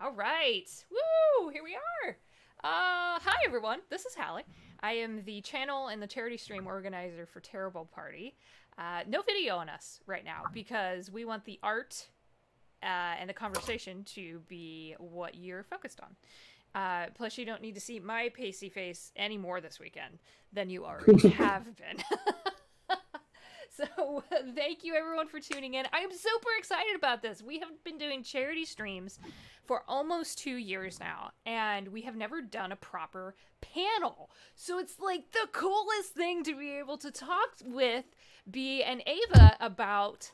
All right. Woo! Here we are. Hi everyone. This is Hallie. I am the channel and the charity stream organizer for Terrible Party. No video on us right now because we want the art and the conversation to be what you're focused on. Plus, you don't need to see my pasty face any more this weekend than you already have been. So, thank you everyone for tuning in. I am super excited about this. We have been doing charity streams for almost 2 years now, and we have never done a proper panel. So it's like the coolest thing to be able to talk with Bea and Ava about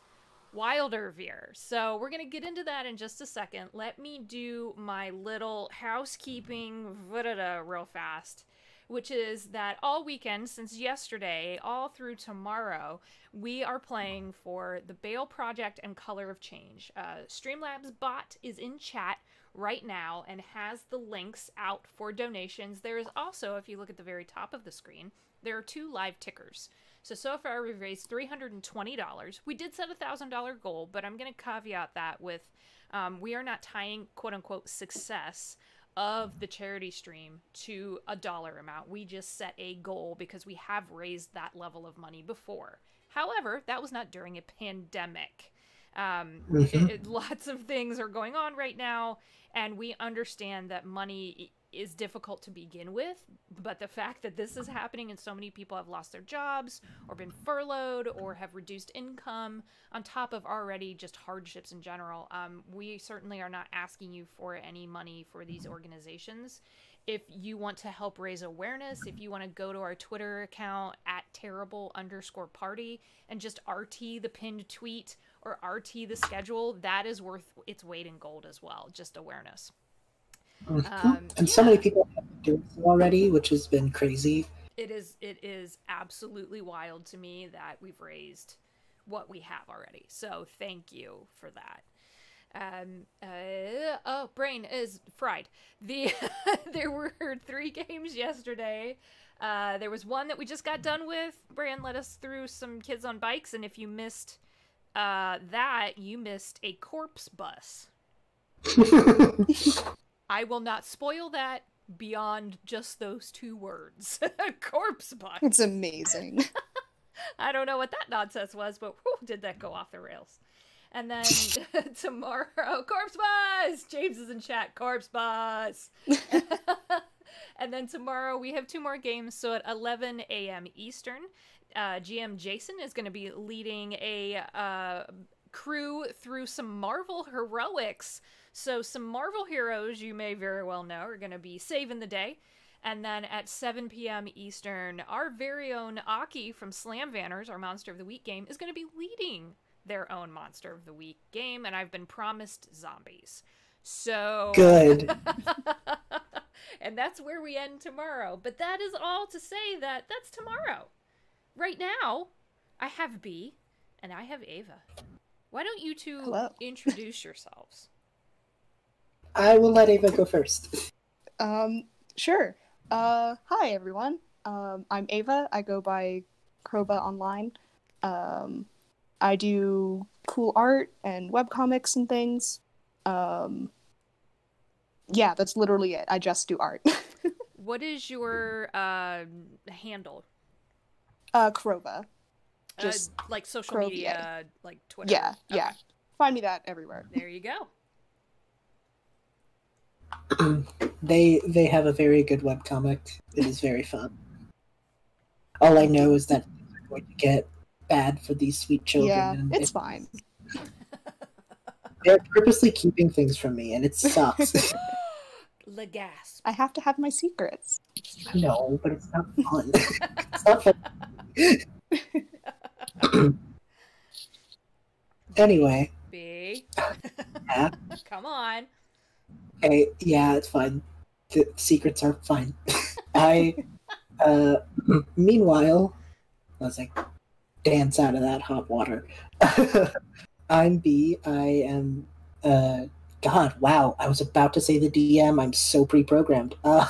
Wyldrvir. So we're going to get into that in just a second. Let me do my little housekeeping real fast, which is that all weekend, since yesterday, all through tomorrow, we are playing for the Bale Project and Color of Change. Streamlabs bot is in chat right now and has the links out for donations. There is also, if you look at the very top of the screen, there are 2 live tickers. So far we've raised $320. We did set a $1,000 goal, but I'm going to caveat that with we are not tying quote-unquote success of the charity stream to a dollar amount. We just set a goal because we have raised that level of money before. However, that was not during a pandemic. Lots of things are going on right now, and we understand that money is difficult to begin with, but the fact that this is happening and so many people have lost their jobs or been furloughed or have reduced income on top of already just hardships in general, we certainly are not asking you for any money for these organizations. If you want to help raise awareness, if you want to go to our Twitter account at terrible_party and just RT the pinned tweet or RT the schedule, that is worth its weight in gold as well, just awareness. And so many people have been doing so already, which has been crazy. It is absolutely wild to me that we've raised what we have already. So thank you for that. Brain is fried. There were 3 games yesterday. There was one that we just got done with. Bran led us through some kids on bikes, and if you missed that, you missed a corpse bus. I will not spoil that beyond just those 2 words. Corpse bus. It's amazing. I don't know what that nonsense was, but whew, did that go off the rails. And then tomorrow, corpse bus! James is in chat, corpse bus! And then tomorrow we have 2 more games, so at 11 a.m. Eastern, GM Jason is going to be leading a crew through some Marvel heroics. So some Marvel heroes you may very well know are going to be saving the day. And then at 7 p.m. Eastern, our very own Aki from Slam Vanners, our Monster of the Week game, is going to be leading their own Monster of the Week game, and I've been promised zombies. So good. And that's where we end tomorrow. But that is all to say that that's tomorrow. Right now, I have Bea and I have Ava. Why don't you 2 introduce yourselves? I will let Ava go first. Sure. Hi everyone. I'm Ava. I go by Kroba online. I do cool art and webcomics and things. Yeah, that's literally it. I just do art. What is your handle? Kroba. Just like social Kroba. media, like Twitter. Yeah, okay. yeah. Find me that everywhere. There you go. They have a very good webcomic. It is very fun. All I know is that things are going to get bad for these sweet children. Yeah, and it's fine. They're purposely keeping things from me, and it sucks. Legas. I have to have my secrets. No, but it's not fun. It's not fun. Anyway. Bea. Yeah. Come on. Okay, yeah, it's fine. The secrets are fine. Meanwhile, I was like, dance out of that hot water. I'm Bea. I am, God, wow, I was about to say the DM. I'm so pre-programmed. I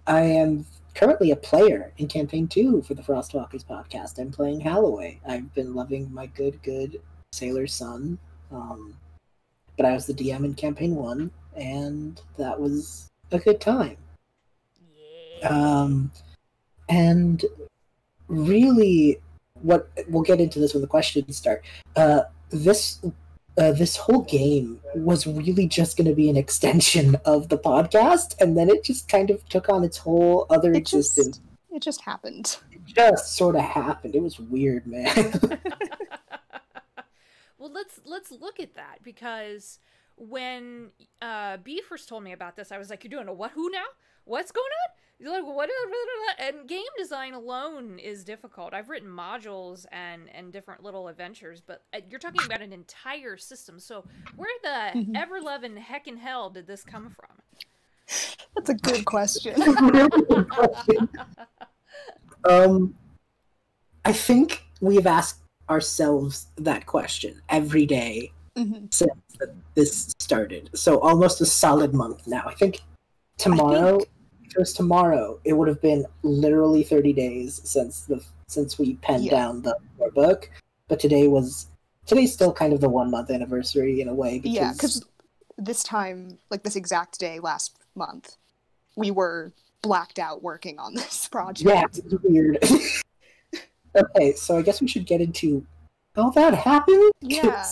am currently a player in Campaign 2 for the Frostwalkers podcast. I'm playing Halloway. I've been loving my good sailor son. But I was the DM in Campaign 1. and that was a good time. Yeah. And really, what we'll get into this when the questions start. This whole game was really just going to be an extension of the podcast, and then it just kind of took on its whole other existence. It just happened. It just sort of happened. It was weird, man. Well, let's look at that, because when B first told me about this, I was like, "You're doing a what? Who now? What's going on?" He's like, "What?" And game design alone is difficult. I've written modules and different little adventures, but you're talking about an entire system. So where the ever-loving heck in hell did this come from? That's a good question. I think we've asked ourselves that question every day since this started. So almost a solid month now. I think tomorrow, if it was tomorrow, it would have been literally 30 days since we penned down the book. But today's still kind of the 1 month anniversary in a way. Because this time, like this exact day last month, we were blacked out working on this project. Yeah, it's weird. Okay, so I guess we should get into how that happened. Yeah.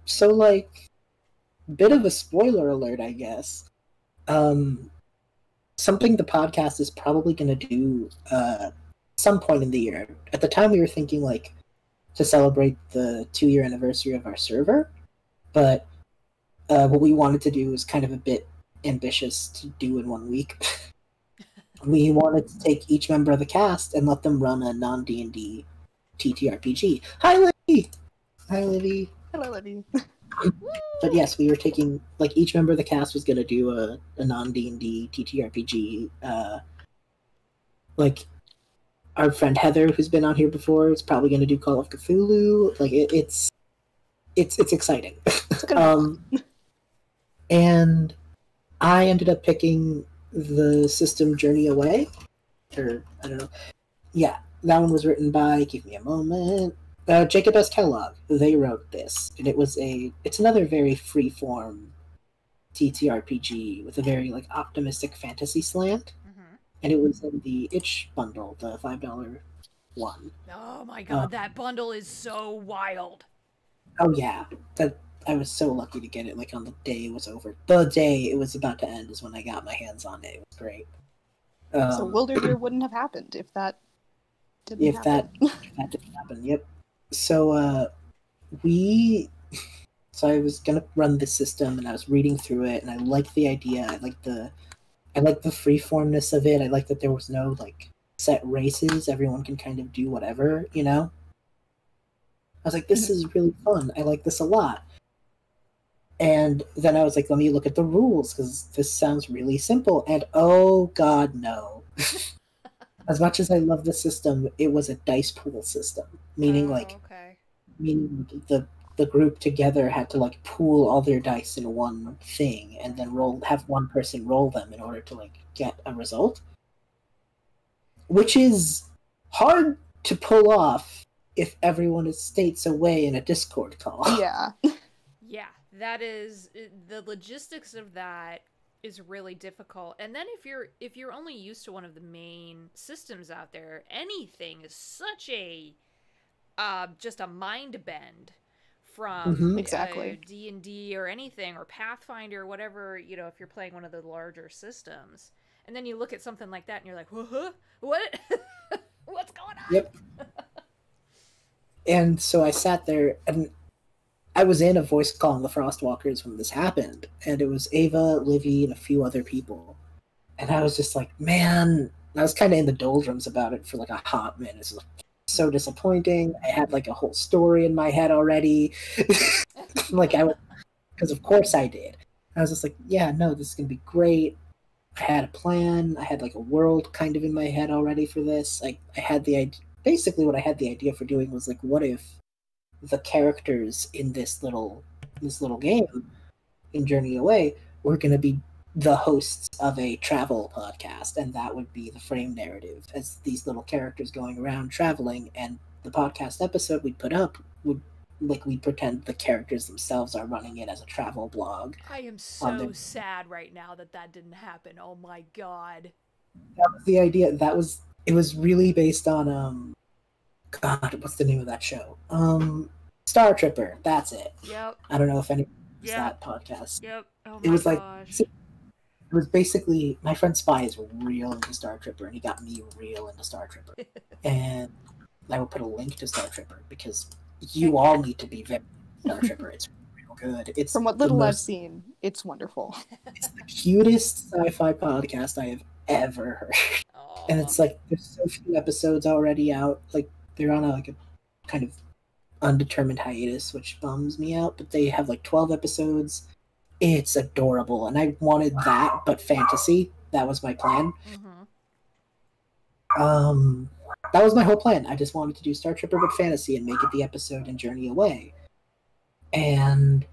So, like, bit of a spoiler alert, I guess. Something the podcast is probably going to do some point in the year. At the time, we were thinking, like, to celebrate the 2-year anniversary of our server, but what we wanted to do was kind of a bit ambitious to do in 1 week. We wanted to take each member of the cast and let them run a non-D&D TTRPG. Hi, Livy! Hi, Livy. Hello, Livy. But yes, we were taking, like, each member of the cast was going to do a non-D&D TTRPG. Like, our friend Heather, who's been on here before, is probably going to do Call of Cthulhu. Like, it's exciting. And I ended up picking the system Journey Away, or I don't know. Yeah, that one was written by, give me a moment, Jacob S. Kellogg. They wrote this, and it's another very free-form TTRPG with a very, like, optimistic fantasy slant, and it was in the itch bundle, the $5 one. Oh my god, that bundle is so wild. Oh yeah, I was so lucky to get it, like, on the day it was over. The day it was about to end is when I got my hands on it. It was great. So Wyldrvir wouldn't have happened if that didn't happen. If that didn't happen, yep. So, so I was gonna run this system, and I was reading through it, and I liked the idea. I liked the freeformness of it. I liked that there was no, like, set races. Everyone can kind of do whatever, you know? I was like, this is really fun. I like this a lot. And then I was like, let me look at the rules, because this sounds really simple. And oh god, no. As much as I love the system, it was a dice pool system. Meaning, meaning the group together had to, like, pool all their dice in one thing, and then have one person roll them in order to, like, get a result. Which is hard to pull off if everyone is states away in a Discord call. Yeah. Yeah, that is, the logistics of that is really difficult. And then if you're only used to one of the main systems out there, anything is such a just a mind bend from exactly D&D or anything, or Pathfinder or whatever, you know, if you're playing one of the larger systems. And then you look at something like that and you're like, what? What's going on? Yep. And so I sat there, and I was in a voice call on the Frostwalkers when this happened, and it was Ava, Livy, and a few other people. And I was just like, man, I was kind of in the doldrums about it for, like, a hot minute. It was so disappointing. I had, like, a whole story in my head already. Because of course I did. I was just like, yeah, no, this is going to be great. I had a plan. I had, like, a world kind of in my head already for this. I had the idea. Basically, what I had the idea for doing was, like, what if the characters in this little game in Journey Away were going to be the hosts of a travel podcast, and that would be the frame narrative as these little characters going around traveling, and the podcast episode we'd put up would like we pretend the characters themselves are running it as a travel blog. I am so sad right now that didn't happen. Oh my god. That was the idea. It was really based on God, what's the name of that show? Star Tripper. That's it. Yep. I don't know if anyone knows that podcast. Yep. Oh my it was gosh. It was basically my friend Spy is real into Star Tripper, and he got me real into Star Tripper. And I will put a link to Star Tripper because you all need to be very Star Tripper. It's real good. It's from what little I've seen, it's wonderful. It's the cutest sci-fi podcast I have ever heard. Aww. And it's like there's so few episodes already out. Like they're on a kind of undetermined hiatus, which bums me out. But they have like 12 episodes. It's adorable, and I wanted that, but fantasy. That was my plan. That was my whole plan. I just wanted to do Star Tripper but fantasy and make it the episode in Journey Away. And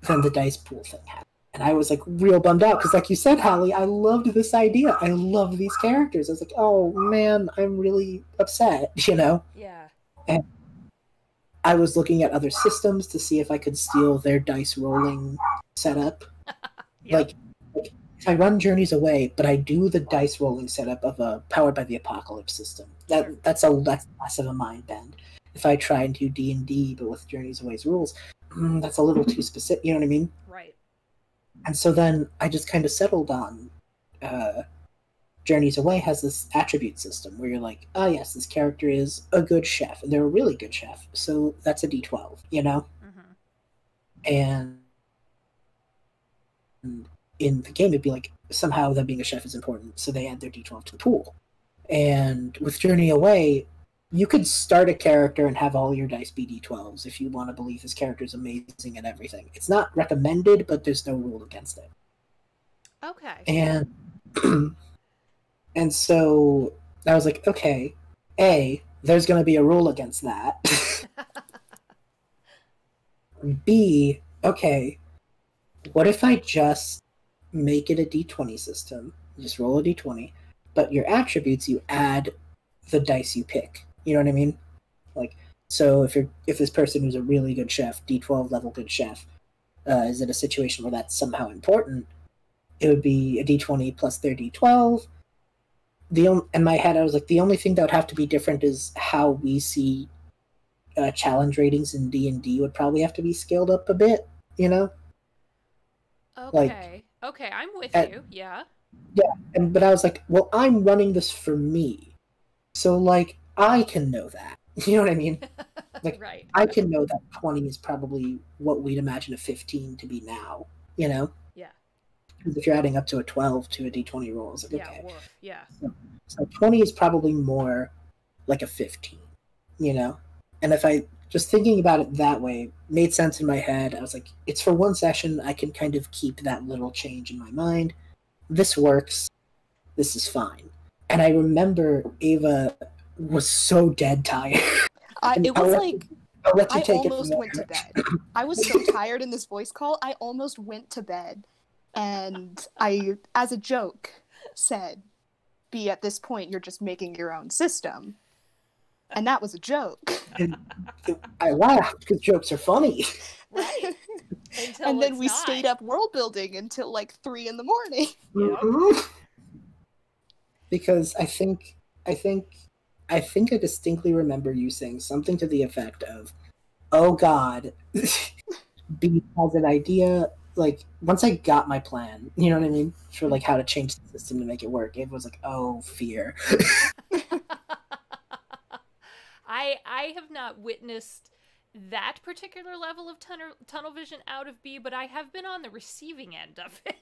then the dice pool thing happened. And I was like real bummed out because, like you said, Holly, I loved this idea. I love these characters. I was like, oh man, I'm really upset, you know? Yeah. And I was looking at other systems to see if I could steal their dice rolling setup. Yep. Like I run Journeys Away, but I do the dice rolling setup of a Powered by the Apocalypse system. That's less of a mind bend. If I try and do D&D but with Journeys Away's rules, that's a little too specific. You know what I mean? Right. And so then I just kind of settled on Journeys Away has this attribute system where you're like, oh yes, this character is a good chef, and they're a really good chef, so that's a D12, you know? And in the game, it'd be like, somehow them being a chef is important, so they add their D12 to the pool. And with Journey Away, you could start a character and have all your dice be D12s if you want to believe this character is amazing and everything. It's not recommended, but there's no rule against it. Okay. And so I was like, okay, A, there's going to be a rule against that. B, okay, what if I just make it a D20 system? You just roll a D20, but your attributes, you add the dice you pick. You know what I mean? Like, so if this person who's a really good chef, D12 level good chef, is in a situation where that's somehow important, it would be a D20 plus their D12. In my head, I was like, the only thing that would have to be different is how we see challenge ratings in D&D would probably have to be scaled up a bit, you know? Okay. Okay, I'm with you. Yeah. Yeah, but I was like, well, I'm running this for me. So, like, I can know that. You know what I mean? Like, right. I can know that 20 is probably what we'd imagine a 15 to be now, you know? Yeah. Because if you're adding up to a 12 to a D20 roll, it's like, okay. Woof. Yeah. So 20 is probably more like a 15, you know? And if I, just thinking about it that way, made sense in my head. I was like, it's for one session, I can kind of keep that little change in my mind. This works. This is fine. And I remember Ava was so dead tired. It was like, I take almost went to bed. I was so tired in this voice call, I almost went to bed. And I, as a joke, said, B, at this point, you're just making your own system. And that was a joke. And I laughed because jokes are funny. Right. And then we stayed up world building until like 3 a.m. Mm-hmm. Because I think I distinctly remember you saying something to the effect of, oh God, B has an idea. Like, once I got my plan, you know what I mean? For like how to change the system to make it work, it was like, oh, fear. I have not witnessed that particular level of tunnel vision out of B, but I have been on the receiving end of it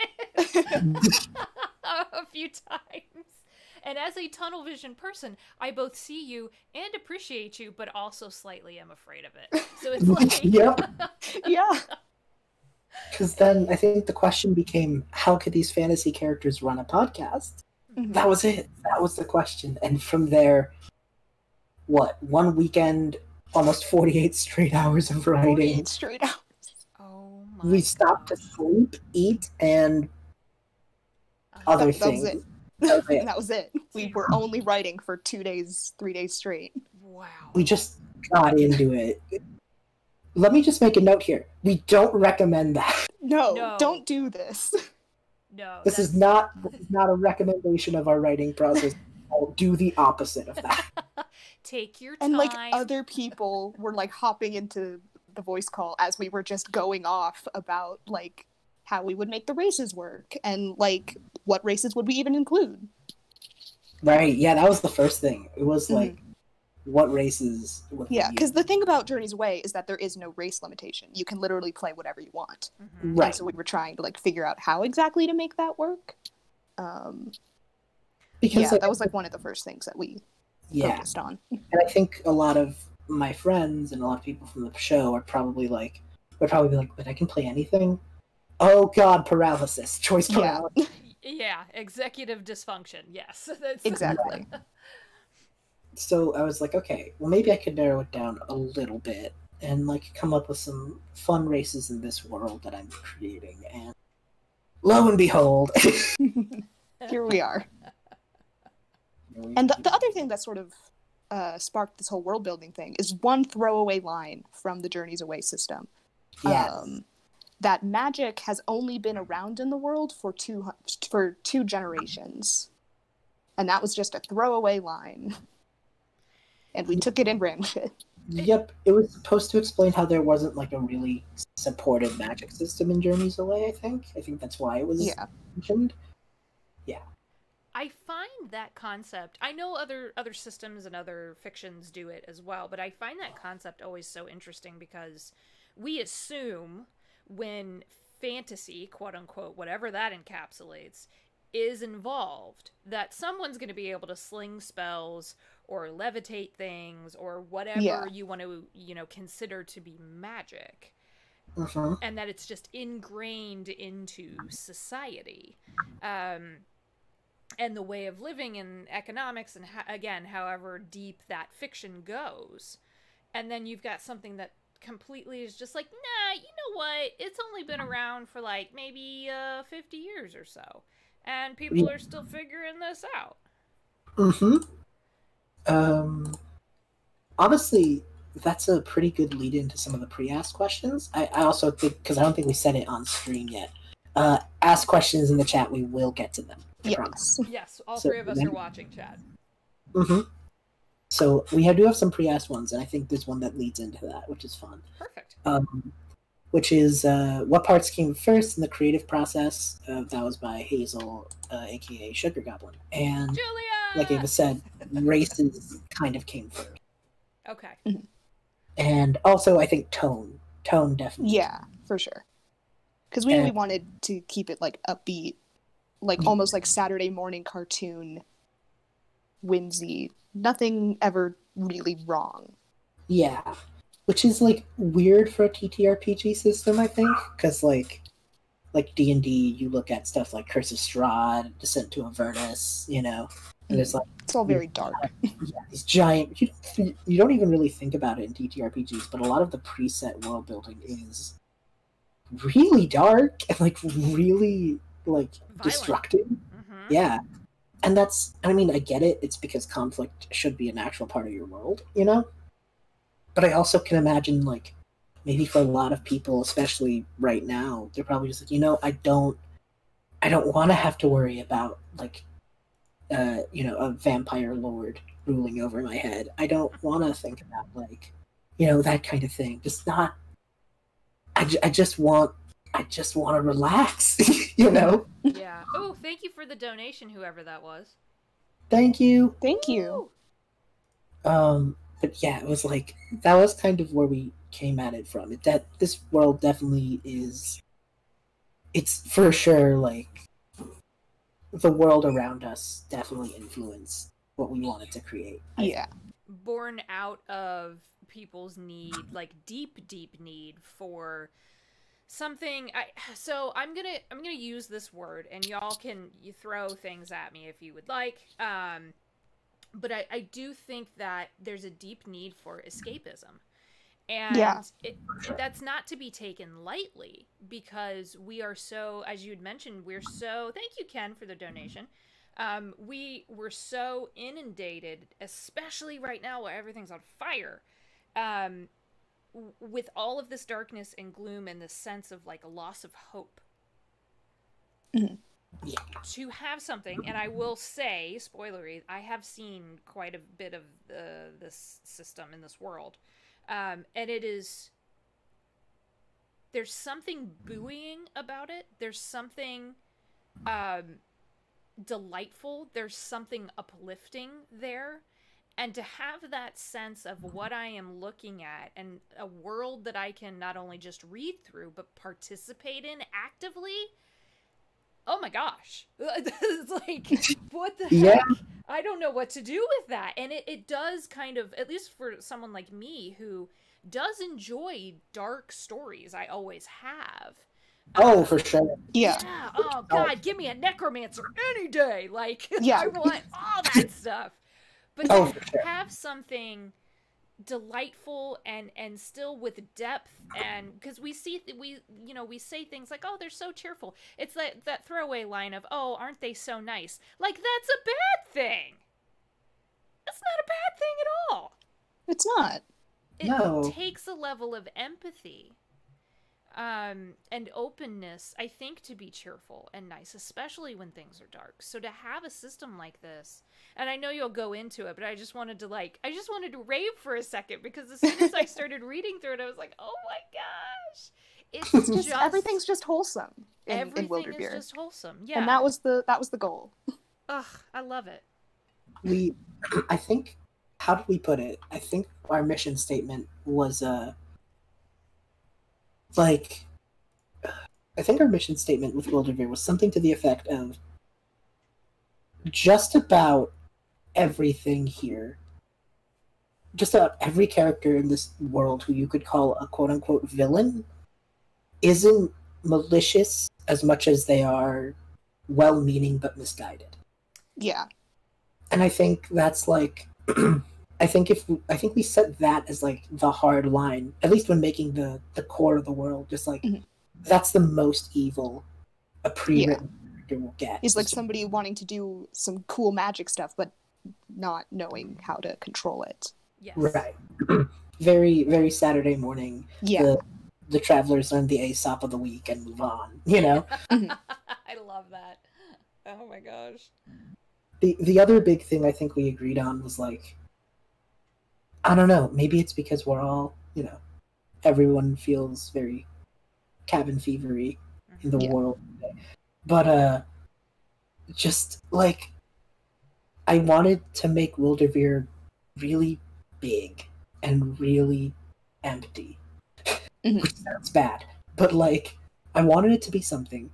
a few times. And as a tunnel vision person, I both see you and appreciate you, but also slightly am afraid of it. So it's like... Yep. Yeah. Because then I think the question became, how could these fantasy characters run a podcast? Mm-hmm. That was it. That was the question. And from there, one weekend, almost 48 straight hours of writing. 48 straight hours. Oh my We stopped to sleep, eat, and other things. That was it. That was it. We were only writing for 2 days, 3 days straight. Wow. We just got into it. let me just make a note here. We don't recommend that. No, No. don't do this. No, This is not a recommendation of our writing process. I'll do the opposite of that. Take your time. And like other people were like hopping into the voice call as we were just going off about like how we would make the races work and like what races would we even include. Right, yeah, that was the first thing. It was like, what races would we Yeah, use? because the thing about Journey's Way is that there is no race limitation. You can literally play whatever you want. Right. And so we were trying to like figure out how exactly to make that work. Because yeah, like, that was like one of the first things that we focused on. And I think a lot of my friends and a lot of people from the show are probably like, would probably be like, but I can play anything? Oh god, paralysis. Choice paralysis. Yeah, executive dysfunction. Yes. That's... Exactly. So I was like, okay, well maybe I could narrow it down a little bit and like come up with some fun races in this world that I'm creating. And lo and behold, Here we are. And the other thing that sort of sparked this whole world building thing is one throwaway line from the Journeys Away system. Yes. That magic has only been around in the world for two generations. And that was just a throwaway line. And we took it and ran with it. Yep, it was supposed to explain how there wasn't like a really supported magic system in Journeys Away, I think. I think that's why it was mentioned. Yeah. I find that concept, I know other systems and other fictions do it as well, but I find that concept always so interesting because we assume when fantasy, quote unquote, whatever that encapsulates, is involved, that someone's going to be able to sling spells or levitate things or whatever you want to, consider to be magic. And that it's just ingrained into society. And the way of living and economics and, again, however deep that fiction goes. And then you've got something that completely is just like, nah, you know what? It's only been around for like maybe 50 years or so. And people are still figuring this out. Honestly, that's a pretty good lead into some of the pre-asked questions. I also think, because I don't think we said it on stream yet, ask questions in the chat, we will get to them. Yes, all three of us are watching, chat. So we do have some pre-asked ones, and I think there's one that leads into that, which is fun. Perfect. Which is, what parts came first in the creative process? That was by Hazel, aka Sugar Goblin. And Julia! like Ava said, races kind of came first. Okay. And also, I think tone. Tone definitely. Yeah, for sure. Because we really wanted to keep it like upbeat, like almost like Saturday morning cartoon, whimsy. Nothing ever really wrong. Yeah. Which is like weird for a TTRPG system, I think, because like D&D, you look at stuff like Curse of Strahd, Descent to Avernus, and it's like it's all very dark. These giant. You don't even really think about it in TTRPGs, but a lot of the preset world building is really dark and like really like violent. Destructive. Yeah, and that's. I mean, I get it. It's because conflict should be an actual part of your world, But I also can imagine, like, maybe for a lot of people, especially right now, they're probably just like, I don't want to have to worry about, like, a vampire lord ruling over my head. I don't want to think about, like, that kind of thing. Just not. I just want to relax, Yeah. Oh, thank you for the donation, whoever that was. Thank you. Thank you. But yeah, it was like, that was kind of where we came at it from. That this world definitely is, it's for sure, like, the world around us definitely influenced what we wanted to create. Yeah. Born out of people's need, like deep need for something. So I'm gonna use this word, and y'all can throw things at me if you would like. But I do think that there's a deep need for escapism. And that's not to be taken lightly, because we are so, as you'd mentioned, thank you, Ken, for the donation. We were so inundated, especially right now where everything's on fire, with all of this darkness and gloom and this sense of like a loss of hope, to have something, and I will say, spoilery, I have seen quite a bit of this system in this world, and it is, there's something buoying about it. There's something delightful. There's something uplifting there. And to have that sense of what I am looking at and a world that I can not only just read through, but participate in actively. Oh my gosh. It's like, what the heck? I don't know what to do with that. And it does kind of, at least for someone like me who does enjoy dark stories, I always have. Oh, for sure. Yeah. Oh, God, give me a necromancer any day. Like, Yeah. I want all that stuff. But to have something delightful and still with depth, and because we say things like, oh, they're so cheerful. It's that throwaway line of, oh, aren't they so nice? Like, that's a bad thing. That's not a bad thing at all. It's not. It takes a level of empathy and openness, I think, to be cheerful and nice, especially when things are dark. So to have a system like this, and I know you'll go into it, but I just wanted to rave for a second, because as soon as I started reading through it, I was like, oh my gosh. It's just everything's just wholesome in everything Wyldrvir. is just wholesome. Yeah. And that was the goal. Ugh, I love it. I think, how did we put it? I think our mission statement was I think our mission statement with Wyldrvir was something to the effect of, just about everything here, just about every character in this world who you could call a quote-unquote villain isn't malicious as much as they are well-meaning but misguided. Yeah. And I think that's like I think we set that as like the hard line, at least when making the core of the world, just like that's the most evil a pre-written character will get. He's like somebody wanting to do some cool magic stuff, but not knowing how to control it. Yes. Right. Very, very Saturday morning. Yeah. The travelers learn the Aesop of the week and move on, you know? I love that. Oh my gosh. The other big thing I think we agreed on was like, I don't know, maybe it's because we're all, everyone feels very cabin fevery in the world. But just like, I wanted to make Wyldrvir really big and really empty. Which sounds bad. But like, I wanted it to be something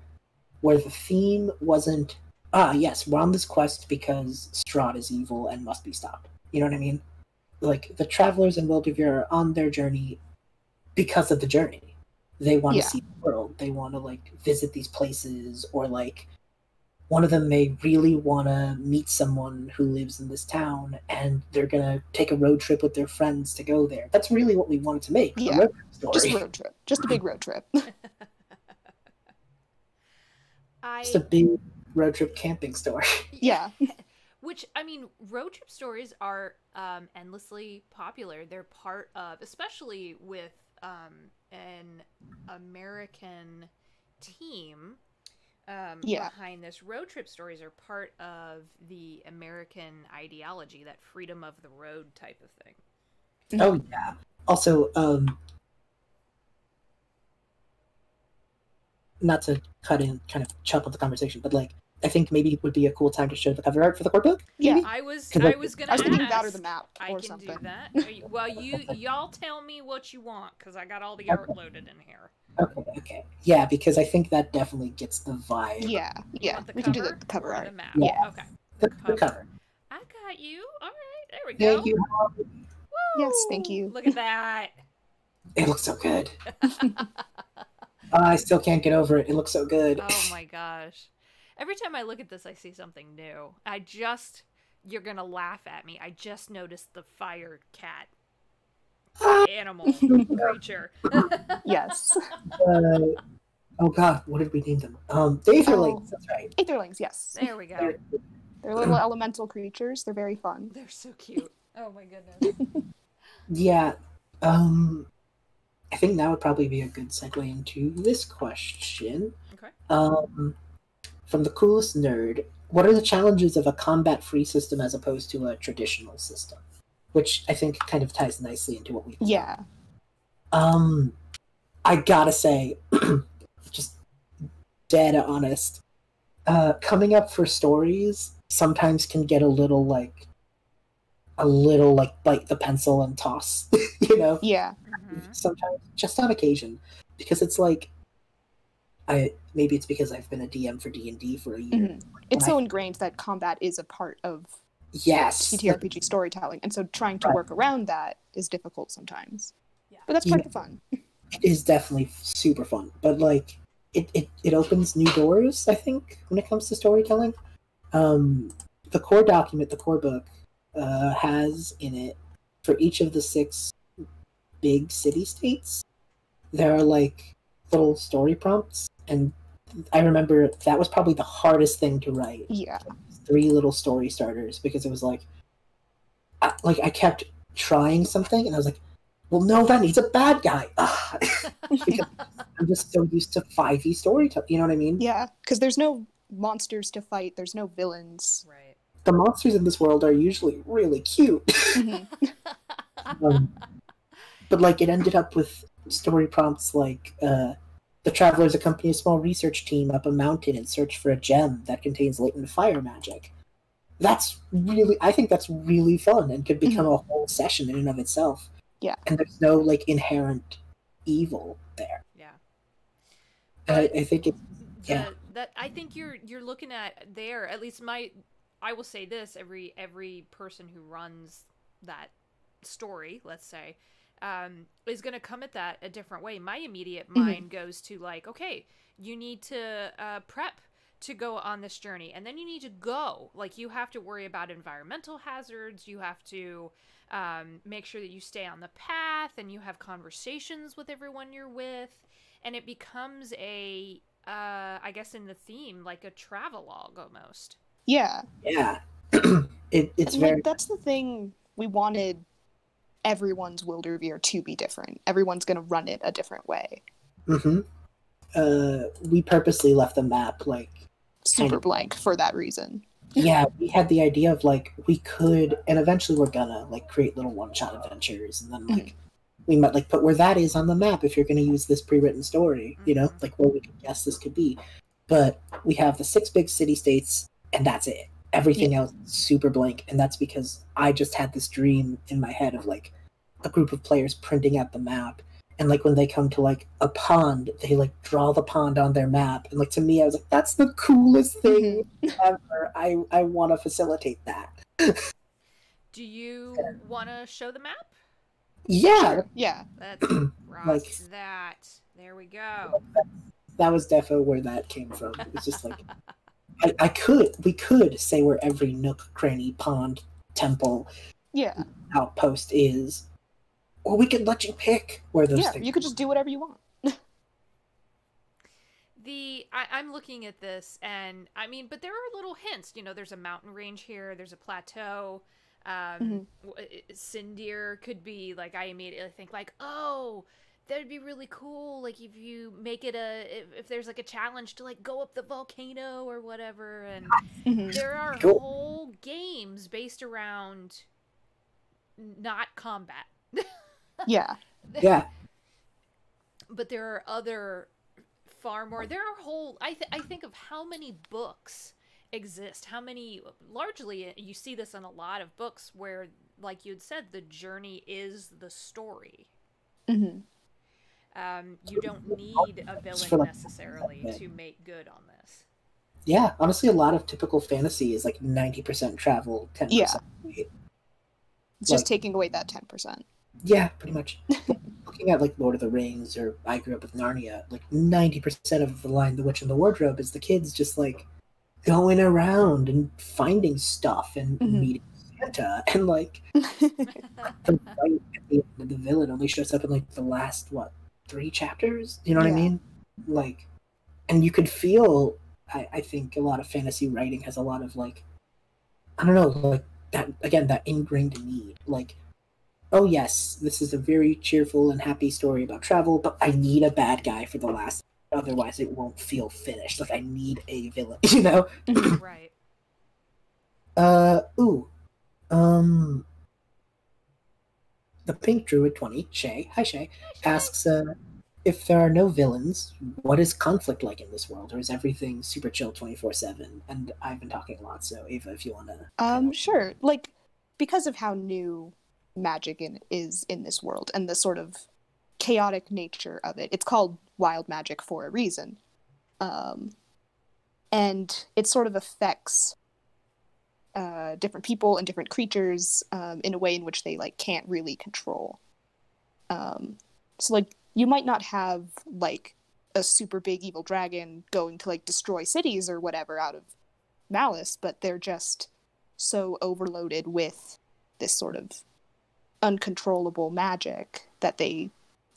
where the theme wasn't, yes, we're on this quest because Strahd is evil and must be stopped. You know what I mean? Like, the travelers in Wyldrvir are on their journey because of the journey. They want to see the world. They want to, like, visit these places, or, like, one of them may really want to meet someone who lives in this town, and they're going to take a road trip with their friends to go there. That's really what we wanted to make. Yeah, a road trip story. Just a road trip. Just a big road trip. Just a big road trip camping story. Yeah. Which, I mean, road trip stories are endlessly popular. They're part of, especially with an American team behind this. Road trip stories are part of the American ideology, that freedom of the road type of thing. Oh, yeah. Also, not to cut in, kind of chop up the conversation, but like, I think maybe it would be a cool time to show the cover art for the core book. Yeah, I was gonna thinking that or the map I or can something. do that. Well, y'all tell me what you want, because I got all the art loaded in here. Okay. Yeah, because I think that definitely gets the vibe. Yeah. We can do the cover or art. the map? Yeah. Okay. The cover. I got you. All right. There we go. Thank you. Woo! Yes, thank you. Look at that. It looks so good. I still can't get over it. It looks so good. Oh my gosh. Every time I look at this, I see something new. You're gonna laugh at me. I just noticed the fire cat animal creature. Yes. Oh god, what did we name them? The Aetherlings, that's right. Aetherlings, yes. There we go. They're little elemental creatures. They're very fun. They're so cute. Oh my goodness. Yeah. I think now would probably be a good segue into this question. Okay. From the coolest nerd, what are the challenges of a combat-free system as opposed to a traditional system? Which I think kind of ties nicely into what we've Yeah. I gotta say, just dead honest, coming up for stories sometimes can get a little like bite the pencil and toss, you know? Yeah. Sometimes, just on occasion, because it's like, maybe it's because I've been a DM for D&D for a year. It's so ingrained that combat is a part of Yes, TTRPG storytelling, and so trying to work around that is difficult sometimes. Yeah. But that's part of the fun. It is definitely super fun, but like it opens new doors, I think, when it comes to storytelling. The core document, the core book, has in it, for each of the 6 big city-states, there are like little story prompts, and I remember that was probably the hardest thing to write. Yeah. 3 little story starters, because it was like I kept trying something, and I was like, well, no, that needs a bad guy. Because I'm just so used to 5e storytelling, you know what I mean? Yeah, because there's no monsters to fight, there's no villains. Right. The monsters in this world are usually really cute. But like, it ended up with story prompts like, the travelers accompany a small research team up a mountain in search for a gem that contains latent fire magic. I think that's really fun and could become a whole session in and of itself. Yeah. And there's no like inherent evil there. Yeah. I think I think you're looking at there, at least I will say this, every person who runs that story, let's say, is going to come at that a different way. My immediate mind goes to like, okay, you need to prep to go on this journey, and then you need to go. Like, you have to worry about environmental hazards, you have to make sure that you stay on the path, and you have conversations with everyone you're with, and it becomes a I guess in the theme, like a travelogue almost. Yeah. Yeah. It's very... Like, that's the thing, we wanted everyone's Wyldrvir to be different. Everyone's going to run it a different way. We purposely left the map, like... super blank for that reason. Yeah, we had the idea of, like, we could, and eventually we're gonna, like, create little one-shot adventures, and then, like, we might, like, put where that is on the map if you're gonna use this pre-written story, you know? Like, where we can guess this could be. But we have the 6 big city-states, and that's it. Everything else is super blank, and that's because I just had this dream in my head of, like, a group of players printing out the map, and, like, when they come to, like, a pond, they, like, draw the pond on their map, and, like, to me, I was like, that's the coolest thing ever. I want to facilitate that. Do you want to show the map? Yeah. Sure. Yeah. Let's cross like, that. There we go. That was defo where that came from. It was just like, we could say where every nook, cranny, pond, temple, outpost is, or we could let you pick where those things you could just do whatever you want. I'm looking at this, and I mean, but there are little hints. You know, there's a mountain range here. There's a plateau. Sindir could be like, I immediately think like, oh, that'd be really cool. Like, if you make it if there's like a challenge to like go up the volcano or whatever, and there are whole games based around not combat. Yeah. But there are other far more. There are whole. I think of how many books exist. How many? Largely, you see this in a lot of books where, like you'd said, the journey is the story. You don't need a villain necessarily to make good on this. Yeah, honestly, a lot of typical fantasy is like 90% travel, 10% weight. It's just taking away that 10%. Yeah, pretty much. Looking at like Lord of the Rings, or I grew up with Narnia, like 90% of the line "The Witch and the Wardrobe" is the kids just like going around and finding stuff and meeting Santa, and like the fight at the end of the villain only shows up in like the last 3 chapters. You know what I mean? Like, and you could feel. I think a lot of fantasy writing has a lot of like, I don't know, like that again, that ingrained need. Like, oh yes, this is a very cheerful and happy story about travel, but I need a bad guy for the last, otherwise it won't feel finished. Like I need a villain, you know? Right. Ooh. Um, the Pink Druid 20, Shay, hi Shay, asks, if there are no villains, what is conflict like in this world? Or is everything super chill 24/7? And I've been talking a lot, so Ava, if you want to... Sure. Like, because of how new magic is in this world and the sort of chaotic nature of it, it's called wild magic for a reason. And it sort of affects different people and different creatures in a way in which they like can't really control. So like you might not have like a super big evil dragon going to like destroy cities or whatever out of malice, but they're just so overloaded with this sort of uncontrollable magic that they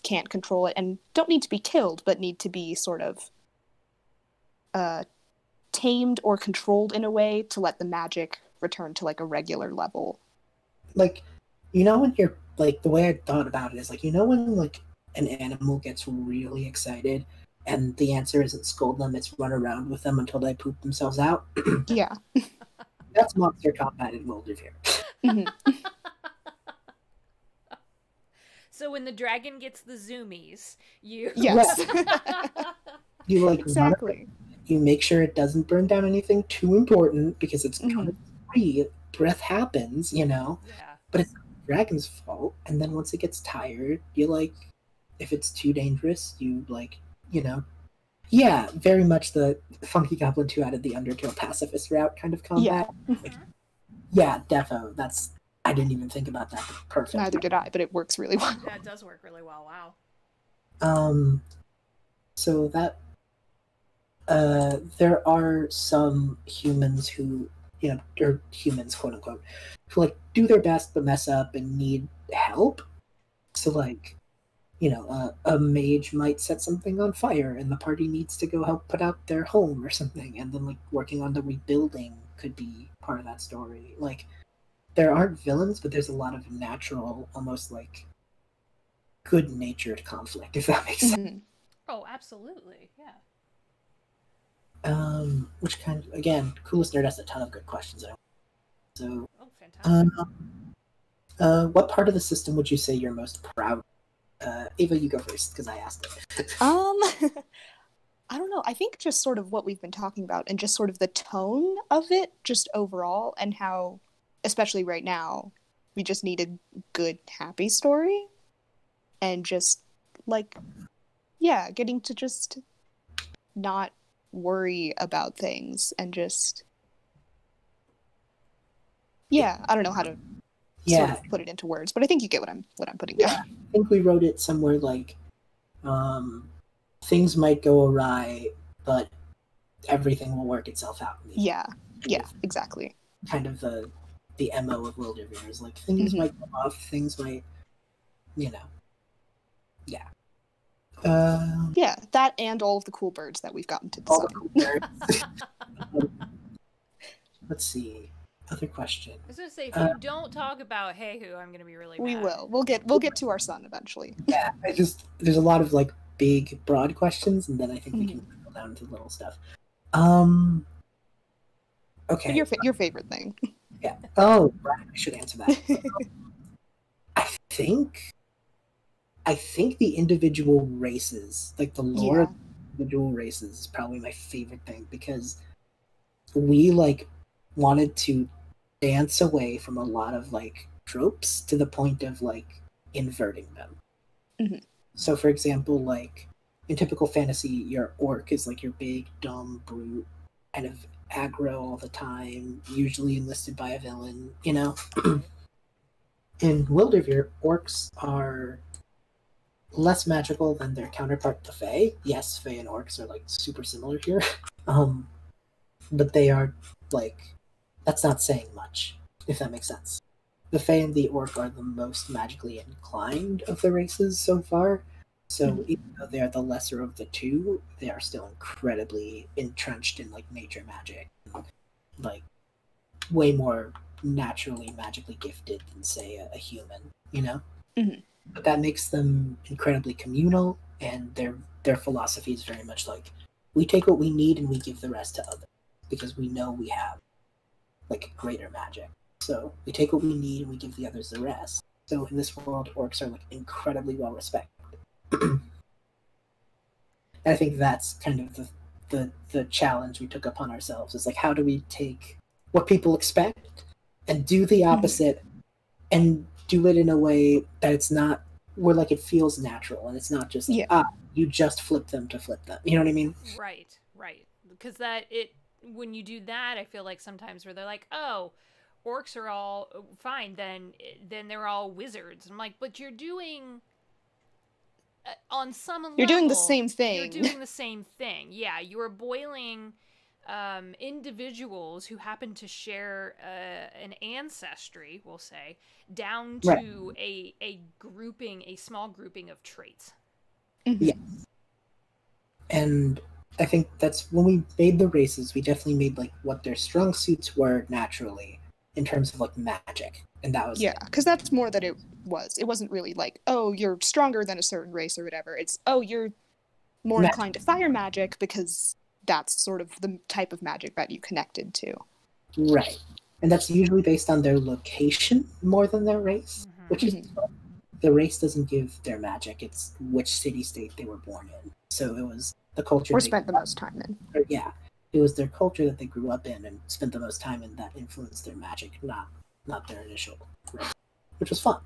can't control it and don't need to be killed, but need to be sort of tamed or controlled in a way to let the magic return to like a regular level. Like, you know, when you're like, the way I thought about it is like, you know, when like an animal gets really excited and the answer isn't scold them, it's run around with them until they poop themselves out. Yeah. That's monster combat in Wyldrvir. Mm-hmm. So when the dragon gets the zoomies, you Yes. You like Exactly. You make sure it doesn't burn down anything too important because it's Mhm. kind of free. Breath happens, you know. Yeah. But it's not the dragon's fault. And then once it gets tired, you like, if it's too dangerous, you like, you know. Yeah, very much the Funky Goblin 2 out of the Undertale pacifist route kind of combat. Like, yeah, defo. That's, I didn't even think about that. Perfect. Neither did I, but it works really well. Yeah, it does work really well. Wow. So that there are some humans who, you know, or humans, quote unquote, who like do their best but mess up and need help. So like, you know, a mage might set something on fire and the party needs to go help put out their home or something, and then like working on the rebuilding could be part of that story. Like, there aren't villains, but there's a lot of natural, almost like good-natured conflict, if that makes sense. Mm-hmm. Oh, absolutely. Yeah. Which kind of, again, Coolest Nerd has a ton of good questions. So, Oh, fantastic. what part of the system would you say you're most proud of? Ava, you go first, because I asked it. I don't know. I think just sort of what we've been talking about and just sort of the tone of it, just overall, and how, especially right now, we just need a good, happy story. And just, like, yeah, getting to just not worry about things and just, yeah, I don't know how to sort of put it into words, but I think you get what I'm putting down. I think we wrote it somewhere like, things might go awry, but everything will work itself out. Yeah, exactly. Kind of the MO of Wyldrvir is like, things might go off, things might, you know. Yeah. Yeah, that and all of the cool birds that we've gotten to design. All the cool birds. Let's see. Other question. I was gonna say, if you don't talk about Hey Who, I'm gonna be really mad. We will. We'll get to our son eventually. Yeah, there's a lot of like big, broad questions, and then I think we can drill down to little stuff. Okay. Your favorite thing. Yeah. Oh, right. I should answer that. I think the individual races, like the lore of individual races, is probably my favorite thing, because we like wanted to dance away from a lot of like tropes to the point of like inverting them. Mm-hmm. So, for example, like in typical fantasy, your orc is like your big, dumb brute, kind of aggro all the time, usually enlisted by a villain, you know? In Wyldrvir, orcs are less magical than their counterpart, the Fae. Yes, Fae and orcs are like super similar here. But they are like, that's not saying much, if that makes sense. The Fae and the orc are the most magically inclined of the races so far. So even though they are the lesser of the two, they are still incredibly entrenched in like nature magic, like way more naturally magically gifted than, say, a human, you know? Mhm. But that makes them incredibly communal, and their philosophy is very much like, we take what we need and we give the rest to others, because we know we have, like, greater magic. So we take what we need and we give the others the rest. So in this world, orcs are, like, incredibly well respected. And I think that's kind of the challenge we took upon ourselves, is like, how do we take what people expect and do the opposite, and do it in a way that it's not, where, like, it feels natural, and it's not just like, you just flip them to flip them. You know what I mean? Right. Because when you do that, I feel like sometimes where they're like, oh, orcs are all fine, then they're all wizards. I'm like, but you're doing on some level, you're doing the same thing. You're doing the same thing. Yeah, you are boiling individuals who happen to share an ancestry, we'll say, down to a small grouping of traits. Yes. And I think that's when we made the races, we definitely made, like, what their strong suits were naturally in terms of, like, magic. And that was because that's more that it was. It wasn't really like, oh, you're stronger than a certain race or whatever. It's, oh, you're more inclined to fire magic because that's sort of the type of magic that you connected to. Right. And that's usually based on their location more than their race, which is, the race doesn't give their magic, it's which city-state they were born in. So it was the culture or spent the most time in. Yeah. It was their culture that they grew up in and spent the most time in that influenced their magic, not their initial race, which was fun.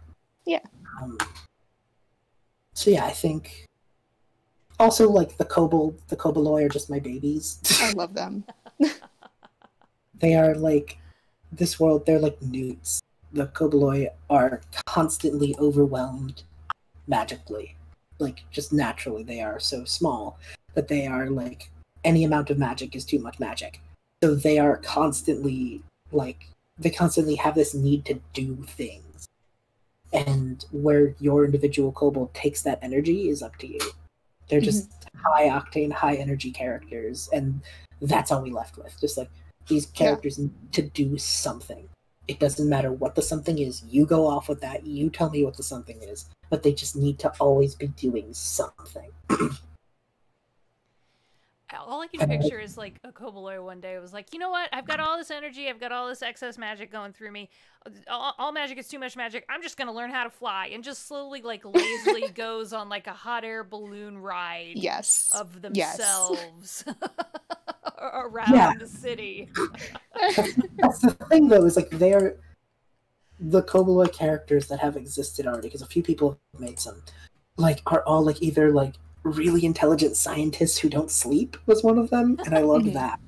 Yeah. So yeah, I think also, like, the koboloi are just my babies. I love them. They are like, this world, they're like newts. The koboloi are constantly overwhelmed magically. Like, just naturally, they are so small that they are like, any amount of magic is too much magic. So they are constantly, like, they constantly have this need to do things. And where your individual kobold takes that energy is up to you. They're just high octane, high energy characters, and that's all we left with. Just like, these characters need to do something. It doesn't matter what the something is. You go off with that. You tell me what the something is. But they just need to always be doing something. All I can picture is like a koboloi one day was like, you know what? I've got all this energy. I've got all this excess magic going through me. All magic is too much magic. I'm just going to learn how to fly, and just slowly, like, lazily goes on like a hot air balloon ride of themselves around the city. That's the thing, though, is like, they're the koboloi characters that have existed already, because a few people have made some, like, are all like either like really intelligent scientists who don't sleep was one of them, and I loved that.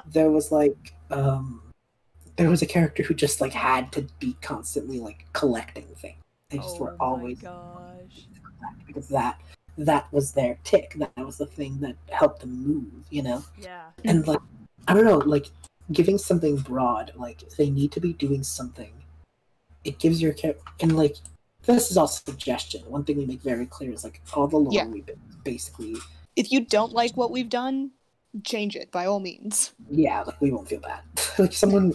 There was like there was a character who just like had to be constantly like collecting things. They just were always, because that was their tick. That was the thing that helped them move, you know? Yeah. And like, I don't know, like, giving something broad, like, they need to be doing something. It gives your character, and like, this is all suggestion. One thing we make very clear is like, all the lore we've been basically. If you don't like what we've done, change it by all means. Yeah, like, we won't feel bad. Like, someone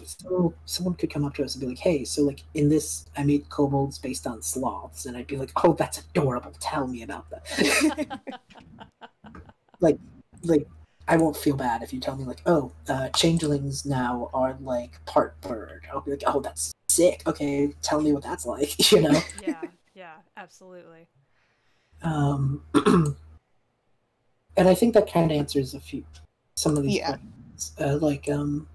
could come up to us and be like, hey, so like, in this I made kobolds based on sloths, and I'd be like, oh, that's adorable, tell me about that. like I won't feel bad if you tell me like, oh, changelings now are like part bird. I'll be like, oh, that's sick. Okay, tell me what that's like, you know? Yeah, absolutely. And I think that kind of answers some of these questions.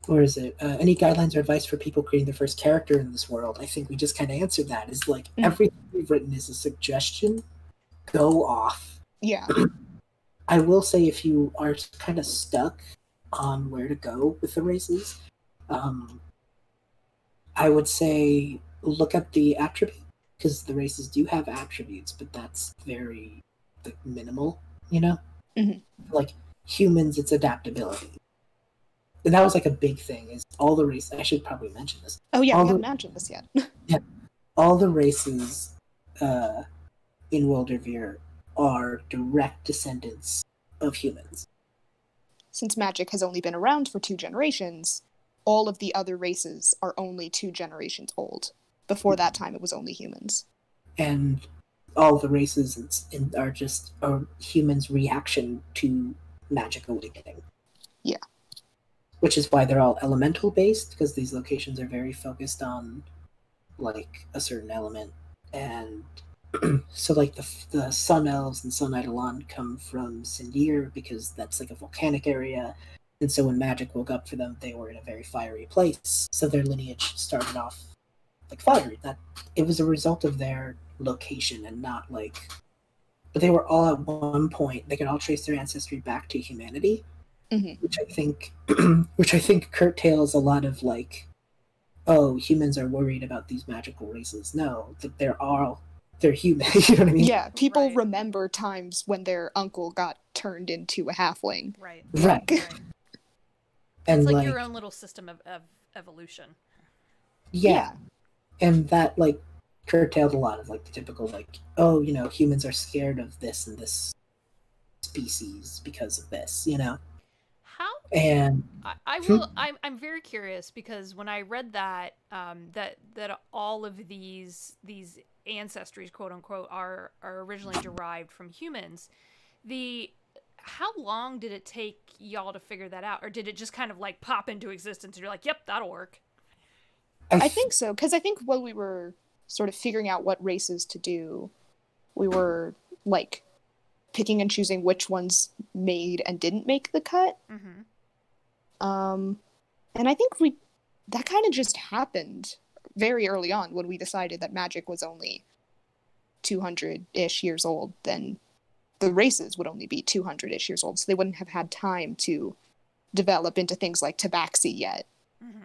Where is it? Any guidelines or advice for people creating their first character in this world? I think we just kind of answered that. Is like, everything we've written is a suggestion. Go off. Yeah. I will say, if you are kind of stuck on where to go with the races, I would say look at the attribute, because the races do have attributes, but that's very like minimal, you know? Like, humans, it's adaptability. And that was like a big thing, is all the races, I should probably mention this. Oh yeah, we haven't mentioned this yet. Yeah. All the races in Wyldrvir are direct descendants of humans. Since magic has only been around for 2 generations, all of the other races are only 2 generations old. Before that time, it was only humans. And all the races are just a human's reaction to magic awakening. Yeah. Which is why they're all elemental based, because these locations are very focused on like a certain element. And so like the Sun Elves and Sun Eidolon come from Sindir because that's like a volcanic area. And so when magic woke up for them, they were in a very fiery place. So their lineage started off like fiery. That it was a result of their location and not like, but they were all at one point, they could all trace their ancestry back to humanity. Mm-hmm. which I think curtails a lot of like, oh, humans are worried about these magical races. No, that they're human. You know what I mean? Yeah, people Right. remember times when their uncle got turned into a halfling. Right. Right. And It's like your own little system of evolution. yeah, and that like curtailed a lot of like the typical like, oh, you know, humans are scared of this and this species because of this, you know. How? And I will. I'm very curious because when I read that that all of these ancestries, quote unquote, are originally derived from humans. How long did it take y'all to figure that out, or did it just kind of like pop into existence and you're like, yep, that'll work? I think so, because I think when we were sort of figuring out what races to do, we were like picking and choosing which ones made and didn't make the cut. Mm-hmm. And I think that kind of just happened very early on when we decided that magic was only 200-ish years old. Then the races would only be 200-ish years old, so they wouldn't have had time to develop into things like tabaxi yet. Mm-hmm.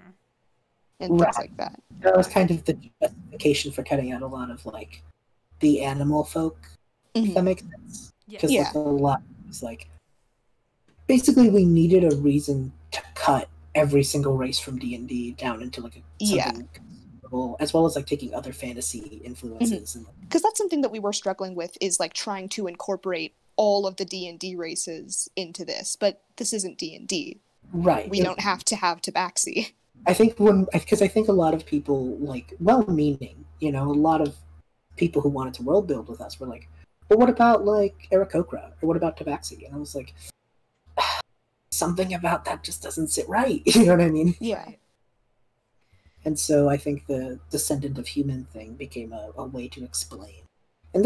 And things like that. That was kind of the justification for cutting out a lot of like the animal folk, if that makes sense. Because like, a lot was like, basically we needed a reason to cut every single race from D&D down into like something consumable, as well as like taking other fantasy influences. Because that's something that we were struggling with, is like trying to incorporate all of the D&D races into this, but this isn't D&D. Right. We don't have to have tabaxi. I think because I think a lot of people, like, well-meaning, you know, a lot of people who wanted to world build with us were like, well, what about like Aarakocra, or what about tabaxi? And I was like, something about that just doesn't sit right. You know what I mean? Yeah. And so I think the descendant of human thing became a way to explain. And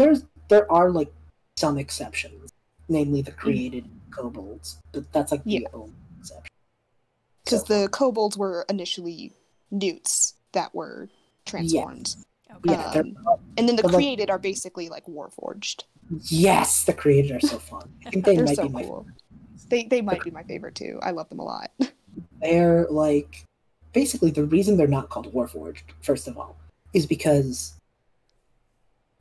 there are like some exceptions, namely the created kobolds, but that's like the only exception. Because the kobolds were initially newts that were transformed. Yeah, and then the created are basically like warforged. Yes, the created are so fun. I think they might be my cool. They might be my favorite too. I love them a lot. They're like, basically the reason they're not called warforged, first of all, is because,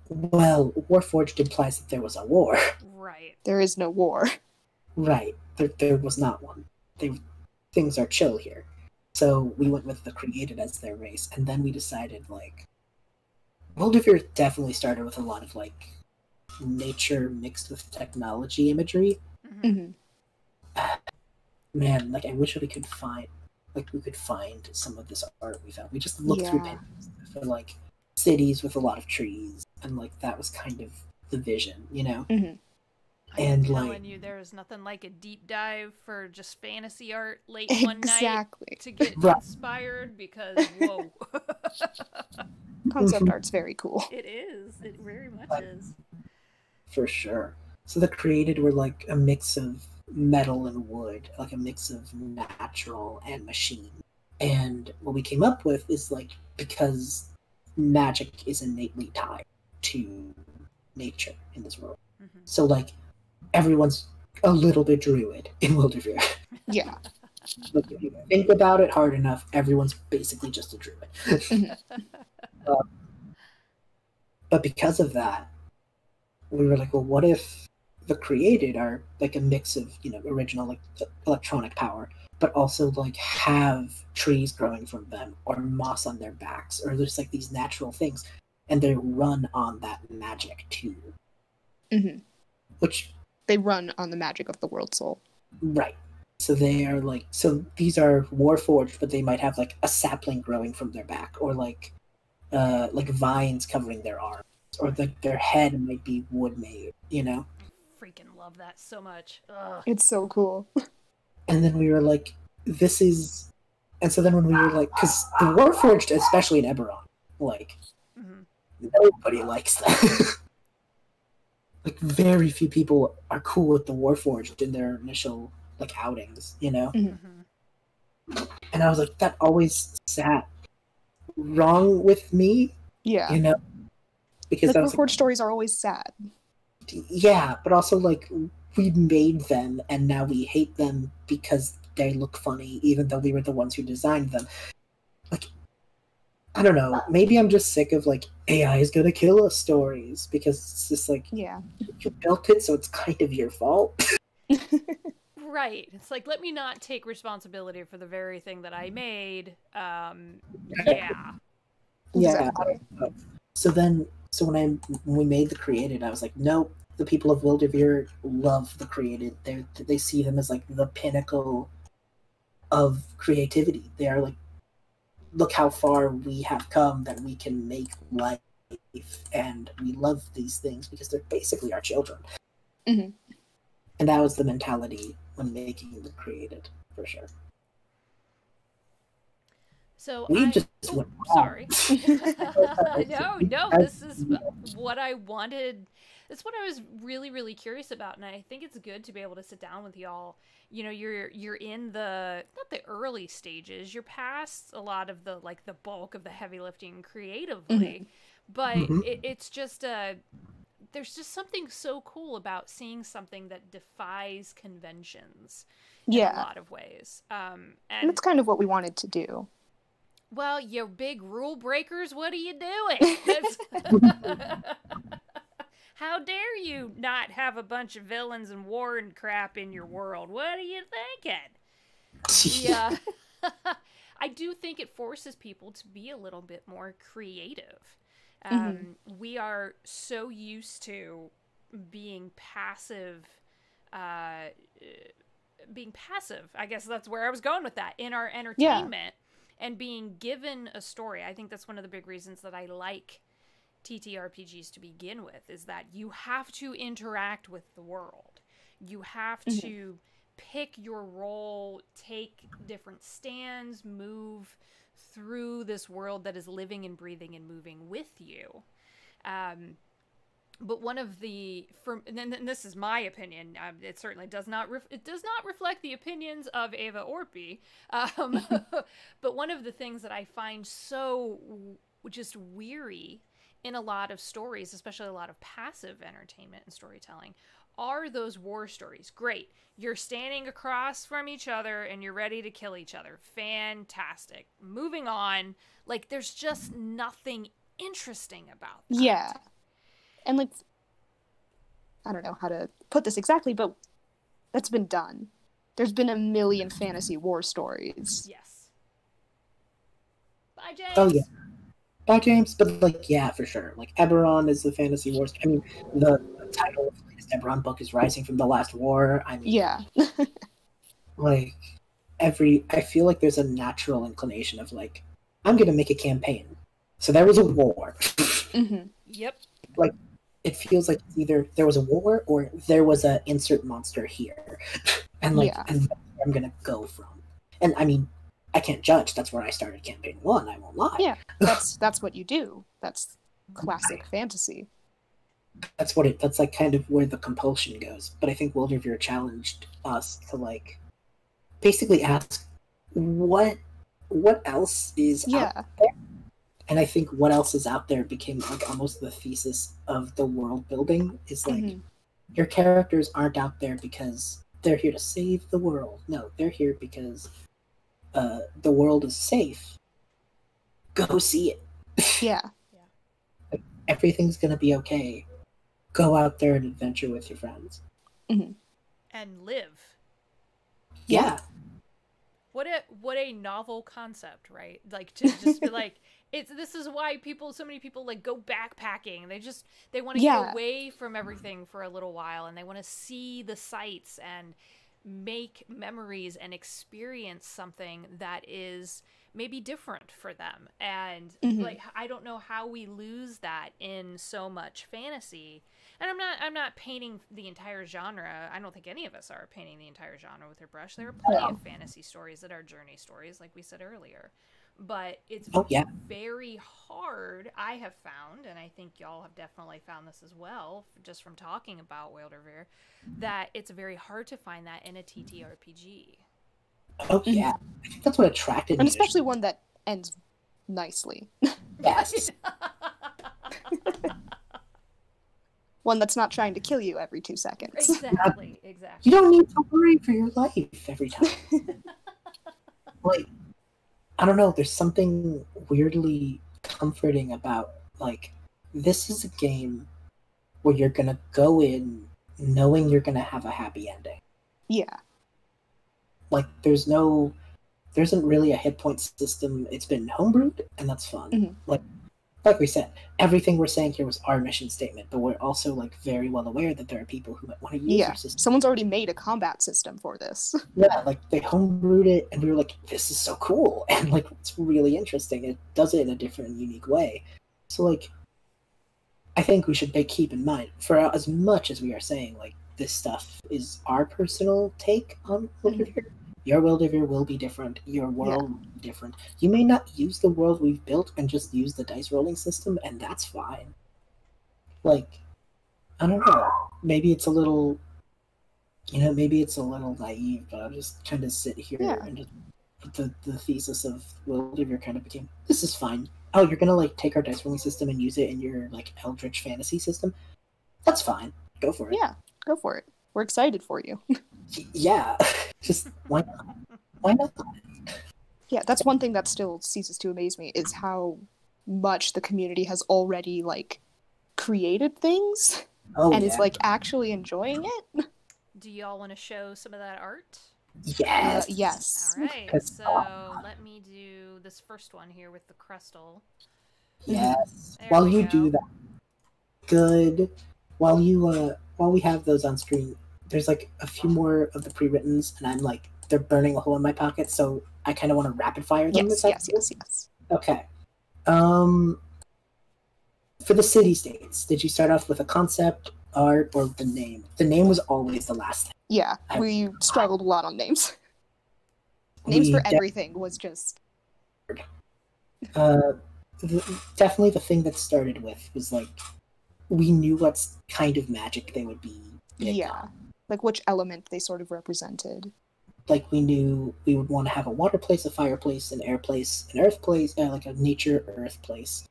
well, warforged implies that there was a war. Right. There is no war. Right. There was not one. Things are chill here. So we went with the created as their race, and then we decided, like, Wyldrvir definitely started with a lot of, like, nature mixed with technology imagery. Mm-hmm. Man, like, I wish we could find some of this art we found. We just looked through Pinterest for, like, cities with a lot of trees, and, like, that was kind of the vision, you know? Mm-hmm. I'm telling you, there's nothing like a deep dive for just fantasy art late one night to get inspired, because, whoa. Concept art's very cool. It is. It very much is. For sure. So the created were like a mix of metal and wood, like a mix of natural and machine. And what we came up with is like, because magic is innately tied to nature in this world. Mm-hmm. So like, everyone's a little bit druid in Wyldrvir. Yeah. Like, if you think about it hard enough, everyone's basically just a druid. But because of that, we were like, well, what if the created are like a mix of, you know, original like electronic power, but also like have trees growing from them, or moss on their backs, or there's like these natural things, and they run on that magic too. Mm-hmm. Which they run on the magic of the world soul. Right. So they are like, so these are warforged, but they might have like a sapling growing from their back, or like vines covering their arms, or like their head might be wood made, you know. Freaking love that so much. Ugh. It's so cool. And then we were like, this is, and so then when we were like, because the warforged, especially in Eberron, like nobody likes that. Like very few people are cool with the warforged in their initial like outings, you know. And I was like, that always sat wrong with me, Yeah. you know, because Like, I was Warforged stories are always sad. yeah, but also like we made them and now we hate them because they look funny, even though we were the ones who designed them. Like, I don't know, maybe I'm just sick of like AI is gonna kill us stories, because it's just like, Yeah. you built it, so it's kind of your fault. Right. It's like, let me not take responsibility for the very thing that I made. Yeah. Exactly. So then, when we made the created, I was like, nope. The people of Wyldrvir love the created. They see them as like the pinnacle of creativity. They are like, look how far we have come, that we can make life, and we love these things because they're basically our children. And that was the mentality when making the created, for sure. So We just went sorry. No, this is what I wanted. It's what I was really, really curious about, and I think it's good to be able to sit down with y'all. You know, you're in the, not the early stages, you're past a lot of the like the bulk of the heavy lifting creatively, but it's just there's just something so cool about seeing something that defies conventions in a lot of ways. And that's kind of what we wanted to do. Well, you big rule breakers, what are you doing? How dare you not have a bunch of villains and war and crap in your world? What are you thinking? Yeah. I do think it forces people to be a little bit more creative. We are so used to being passive, I guess that's where I was going with that, in our entertainment. And being given a story. I think that's one of the big reasons that I like TTRPGs to begin with, is that you have to interact with the world. You have to pick your role, take different stands, move through this world that is living and breathing and moving with you. But one of the, and this is my opinion, it certainly does not reflect the opinions of Ava Orpy, but one of the things that I find so just weary in a lot of stories, especially a lot of passive entertainment and storytelling, are those war stories. Great, you're standing across from each other and you're ready to kill each other. Fantastic. Moving on. Like, there's just nothing interesting about that. Yeah. And, like, I don't know how to put this exactly, but that's been done. There's been a million fantasy war stories. Yes. Bye, James. Oh, yeah. Bye, James. But, like, yeah, for sure. Like, Eberron is the fantasy war. I mean, the title of the latest Eberron book is Rising from the Last War. I mean, yeah. like, I feel like there's a natural inclination of, like, I'm going to make a campaign. So there was a war. Yep. Like, it feels like either there was a war or there was a insert monster here. And, like, and that's where I'm going to go from. And, I mean, I can't judge. That's where I started campaign 1. I won't lie. Yeah, that's what you do. That's classic fantasy. That's like kind of where the compulsion goes. But I think Wyldrvir challenged us to, like, basically ask what else is out there. And I think what else is out there became like almost the thesis of the world building, is like, your characters aren't out there because they're here to save the world. No, they're here because the world is safe. Go see it. Yeah. Like, everything's gonna be okay. Go out there and adventure with your friends. And live. Yeah. What a novel concept, right? Like, to just be like, this is why so many people like go backpacking. They want to get away from everything for a little while, and they want to see the sights, and make memories and experience something that is maybe different for them. And like, I don't know how we lose that in so much fantasy. And I'm not painting the entire genre. I don't think any of us are painting the entire genre with a brush. There are plenty of fantasy stories that are journey stories, like we said earlier. But it's very hard, I have found, and I think y'all have definitely found this as well, just from talking about Wyldrvir, that it's very hard to find that in a TTRPG. Oh yeah, I think that's what attracted me. And especially one that ends nicely. Yes. One that's not trying to kill you every 2 seconds. Exactly. You don't need to worry for your life every time. Like, I don't know, there's something weirdly comforting about, like, this is a game where you're gonna go in knowing you're gonna have a happy ending. Yeah. Like, there isn't really a hit point system. It's been homebrewed, and that's fun. Like we said, everything we're saying here was our mission statement, but we're also like very well aware that there are people who might want to use our system. Someone's already made a combat system for this. Yeah, like they homebrewed it, and we were like, "This is so cool!" And like, it's really interesting. It does it in a different, unique way. So like, I think we should keep in mind, for as much as we are saying like this stuff is our personal take on Wyldrvir. Your Wyldrvir will be different. Your world will be different. You may not use the world we've built and just use the dice rolling system, and that's fine. Like, I don't know. Maybe it's a little, naive, but I'll just kind of sit here and just the thesis of Wyldrvir kind of became, this is fine. Oh, you're gonna like take our dice rolling system and use it in your like eldritch fantasy system? That's fine. Go for it. Yeah, go for it. We're excited for you. Yeah. Just why not? Why not? Yeah, that's one thing that still ceases to amaze me, is how much the community has already like created things and is like actually enjoying it. Do y'all want to show some of that art? Yes. Yes. All right. So let me do this first one here with the crystal. Yes. While you do that, good. While we have those on screen, there's like a few more of the pre-writtens, and I'm like, they're burning a hole in my pocket, so I kind of want to rapid fire them. Yes. Okay. For the city states, did you start off with a concept, art, or the name? The name was always the last thing. Yeah, we struggled a lot on names. Names for everything was just... Definitely the thing that started with was like, we knew what kind of magic they would be. Like which element they sort of represented. Like we knew we would want to have a water place, a fire place, an air place, an earth place, like a nature earth place,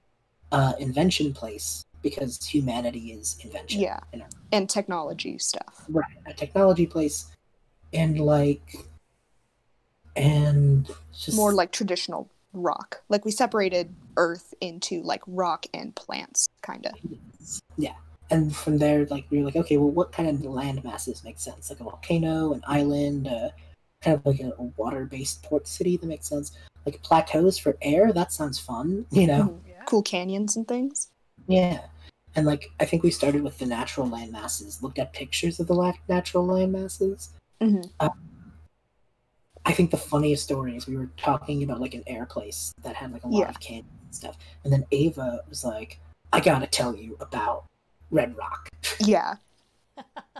invention place, because humanity is invention. Yeah, and technology stuff. Right, a technology place, and just more like traditional rock. Like we separated earth into like rock and plants, kind of. Yeah. And from there, like, we were like, okay, well, what kind of land masses make sense? Like a volcano, an island, kind of like a water-based port city that makes sense. Like plateaus for air, that sounds fun, you know? Yeah. Cool canyons and things. Yeah. And, like, I think we started with the natural land masses, looked at pictures of the natural land masses. I think the funniest story is we were talking about, like, an air place that had, like, a lot of canyons and stuff. And then Ava was like, I gotta tell you about Red Rock. Yeah.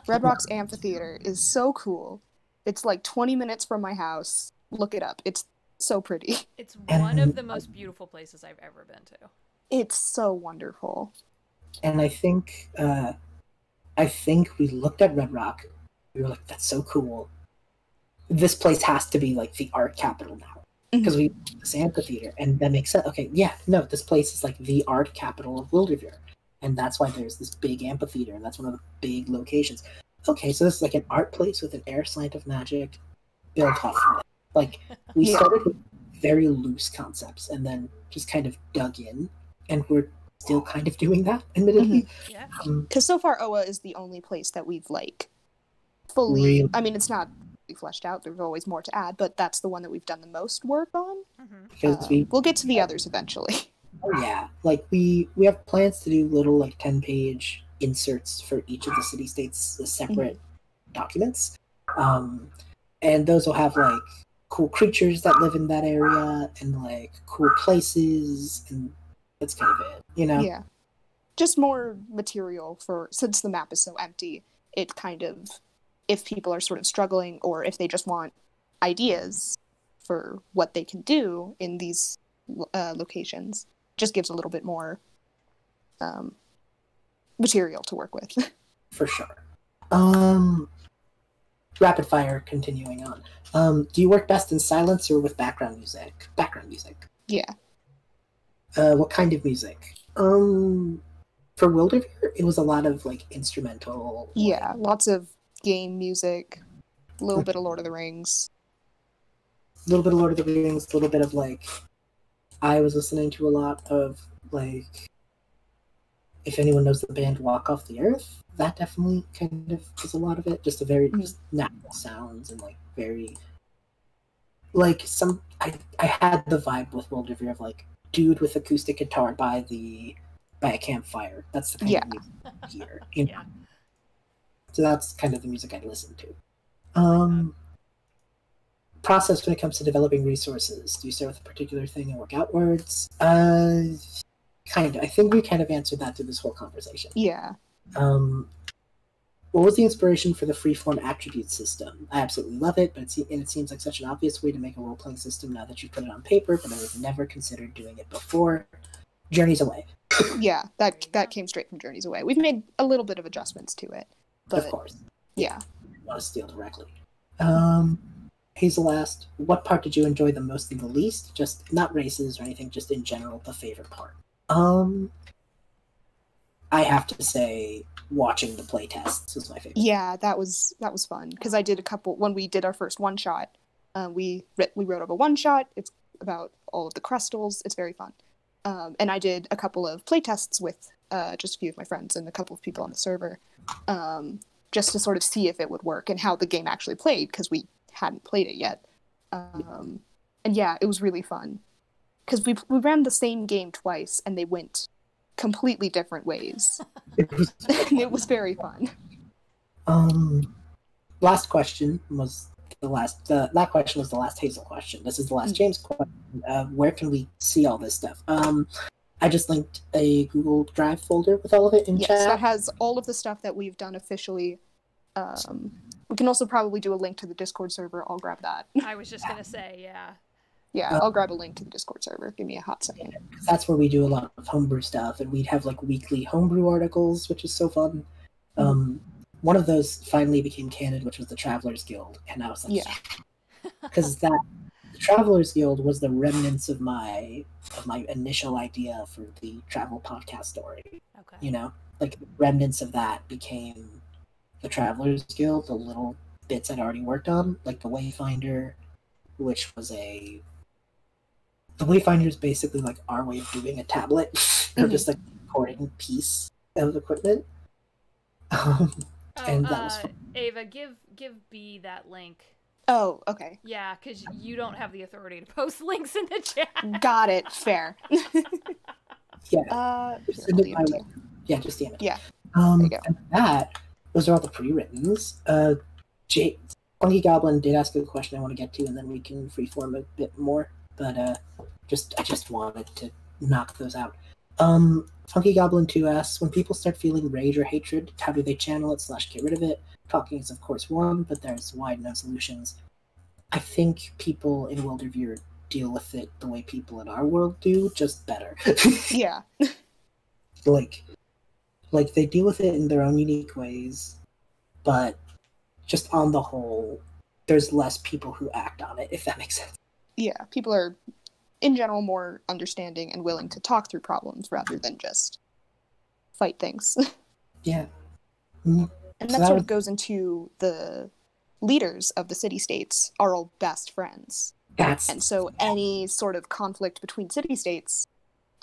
Red Rock's amphitheater is so cool. It's like 20 minutes from my house. Look it up. It's so pretty. It's one of the most beautiful places I've ever been to. It's so wonderful. And I think we looked at Red Rock. We were like, that's so cool. This place has to be like the art capital now. Because we this amphitheater, and that makes sense. Okay, yeah, no, this place is like the art capital of Wyldrvir. And that's why there's this big amphitheater, and that's one of the big locations. Okay, so this is like an art place with an air slant of magic built off from it. Like, we started with very loose concepts and then just kind of dug in, and we're still kind of doing that, admittedly. Yeah. Because so far, Oa is the only place that we've, like, fully... I mean, it's not fleshed out. There's always more to add, but that's the one that we've done the most work on. Because we'll get to the others eventually. Oh yeah, like we have plans to do little like 10-page inserts for each of the city states as separate documents. And those will have like cool creatures that live in that area and like cool places, and that's kind of it, you know? Yeah. Just more material for, since the map is so empty, it kind of, if people are sort of struggling or if they just want ideas for what they can do in these locations, just gives a little bit more material to work with. For sure. Rapid fire, continuing on. Do you work best in silence or with background music? Background music. Yeah. What kind of music? For Wyldrvir, it was a lot of like instrumental. Yeah, lots of game music, a little bit of Lord of the Rings. A little bit of Lord of the Rings, a little bit of like, I was listening to a lot of like, if anyone knows the band Walk Off the Earth, that definitely kind of was a lot of it. Just a very just natural sounds and like very like some. I had the vibe with Wyldrvir of like dude with acoustic guitar by a campfire. That's the kind of music I hear. You know? Yeah. So that's kind of the music I listen to. Process when it comes to developing resources. Do you start with a particular thing and work outwards? Kind of. I think we kind of answered that through this whole conversation. Yeah. What was the inspiration for the freeform attribute system? I absolutely love it, but it seems like such an obvious way to make a role-playing system now that you put it on paper, but I have never considered doing it before. Journeys Away. Yeah, that came straight from Journeys Away. We've made a little bit of adjustments to it, but Of course. yeah. I want to steal directly. Hazel asked, what part did you enjoy the most and the least? Just not races or anything, just in general, the favorite part. I have to say, watching the playtests was my favorite. Yeah, that was fun because I did a couple when we did our first one shot. We wrote up a one shot. It's about all of the crystals. It's very fun. And I did a couple of playtests with just a few of my friends and a couple of people on the server, just to sort of see if it would work and how the game actually played because we hadn't played it yet. And yeah, it was really fun because we ran the same game twice and they went completely different ways. It was very fun. Last question was that question was the last Hazel question. This is the last James question. Where can we see all this stuff? I just linked a Google Drive folder with all of it in chat. Yes, that has all of the stuff that we've done officially. We can also probably do a link to the Discord server. I'll grab that. I was just gonna say, yeah. Yeah, I'll grab a link to the Discord server. Give me a hot second. That's where we do a lot of homebrew stuff, and we'd have like weekly homebrew articles, which is so fun. One of those finally became canon, which was the Travelers Guild, and I was like, yeah, because the Travelers Guild was the remnants of my initial idea for the travel podcast story. Okay. You know, like the remnants of that became the Travelers Guild, the little bits I'd already worked on, like the Wayfinder, which was the Wayfinder is basically like our way of doing a tablet, or just like a recording piece of equipment. And that was fun. Ava, give B that link. Oh, okay. Yeah, because you don't have the authority to post links in the chat. Got it. Fair. Yeah. Just DM it. Yeah. And those are all the pre-writtens. Funky Goblin did ask a question I want to get to, and then we can freeform a bit more. But I just wanted to knock those out. Funky Goblin 2 asks, when people start feeling rage or hatred, how do they channel it / get rid of it? Talking is of course one, but there's wide known solutions. I think people in Wyldrvir deal with it the way people in our world do, just better. Yeah. like they deal with it in their own unique ways, but just on the whole, there's less people who act on it, if that makes sense. Yeah, people are in general more understanding and willing to talk through problems rather than just fight things. Yeah. Mm-hmm. And that sort of goes into the leaders of the city-states are all best friends. And so any sort of conflict between city-states,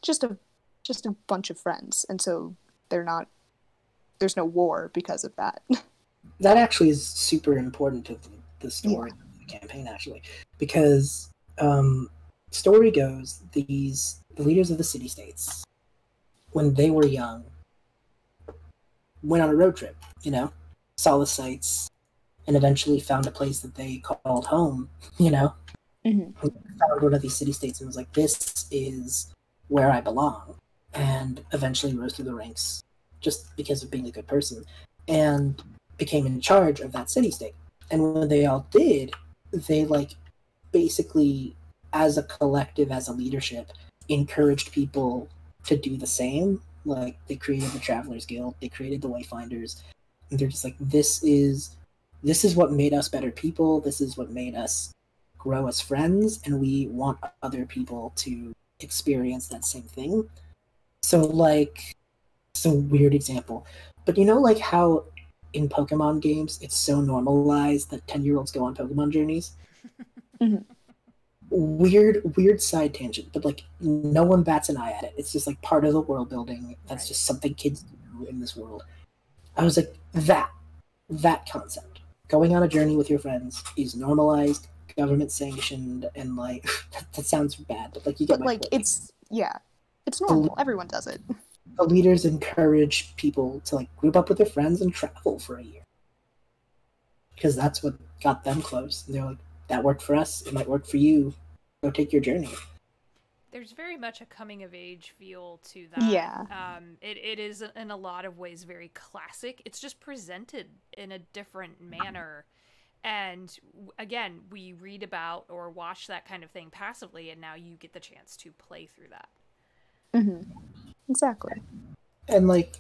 just a bunch of friends. And so there's no war because of that. That actually is super important to the story of the campaign, actually. Because story goes, the leaders of the city-states, when they were young, went on a road trip, saw the sights, and eventually found a place that they called home, you know? Mm-hmm. Found one of these city-states and was like, this is where I belong. And eventually rose through the ranks just because of being a good person, and became in charge of that city-state. And when they all did, they, like, basically, as a collective, as a leadership, encouraged people to do the same. Like, they created the Travelers Guild, they created the Wayfinders, and they're just like, this is what made us better people, this is what made us grow as friends, and we want other people to experience that same thing. So, like, it's a weird example, but you know, like, how in Pokemon games it's so normalized that 10-year-olds go on Pokemon journeys? Mm-hmm. Weird side tangent, but like no one bats an eye at it. It's just like part of the world building. That's Right. just something kids do in this world. I was like, that concept, going on a journey with your friends, is normalized, government sanctioned, and like that sounds bad, but like you get But my like, point. it's normal. Everyone does it. The leaders encourage people to like group up with their friends and travel for a year, because that's what got them close. And they're like, that worked for us, it might work for you. Go take your journey. There's very much a coming of age feel to that. Yeah. It is in a lot of ways very classic. It's just presented in a different manner. And again, we read about or watch that kind of thing passively, and now you get the chance to play through that. Mm-hmm. Exactly. And like,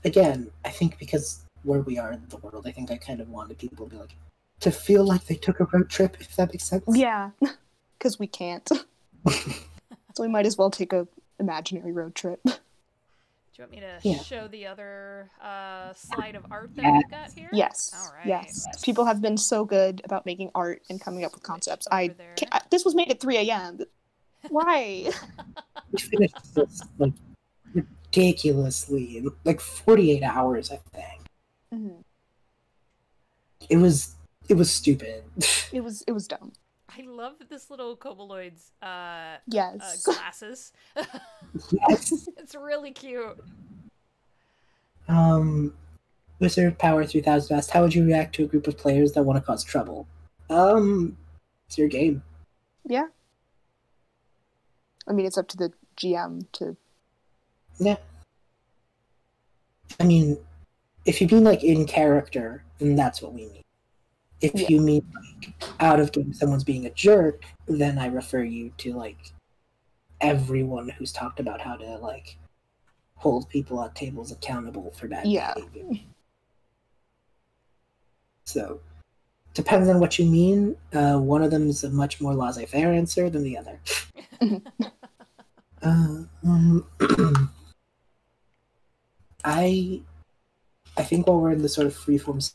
again, I think because where we are in the world, I think I kind of wanted people to be like, to feel like they took a road trip, if that makes sense. Yeah, because we can't. So we might as well take a imaginary road trip. Do you want me to show the other slide of art that we've got here? Yes. All right. Yes. People have been so good about making art and coming up with concepts. This was made at 3 a.m. Why? We finished this like ridiculously in like 48 hours, I think. Mm-hmm. It was stupid. It was dumb. I love this little Cobaloid's Yes. glasses. Yes. It's really cute. Wizard Power 3000 asked, how would you react to a group of players that want to cause trouble? It's your game. Yeah. I mean, it's up to the GM to... Yeah. I mean, if you mean like in character, then that's what we mean. If you mean like out of game someone's being a jerk, then I refer you to like everyone who's talked about how to like hold people at tables accountable for bad behavior. So, depends on what you mean. One of them is a much more laissez-faire answer than the other. I think while we're in this sort of freeform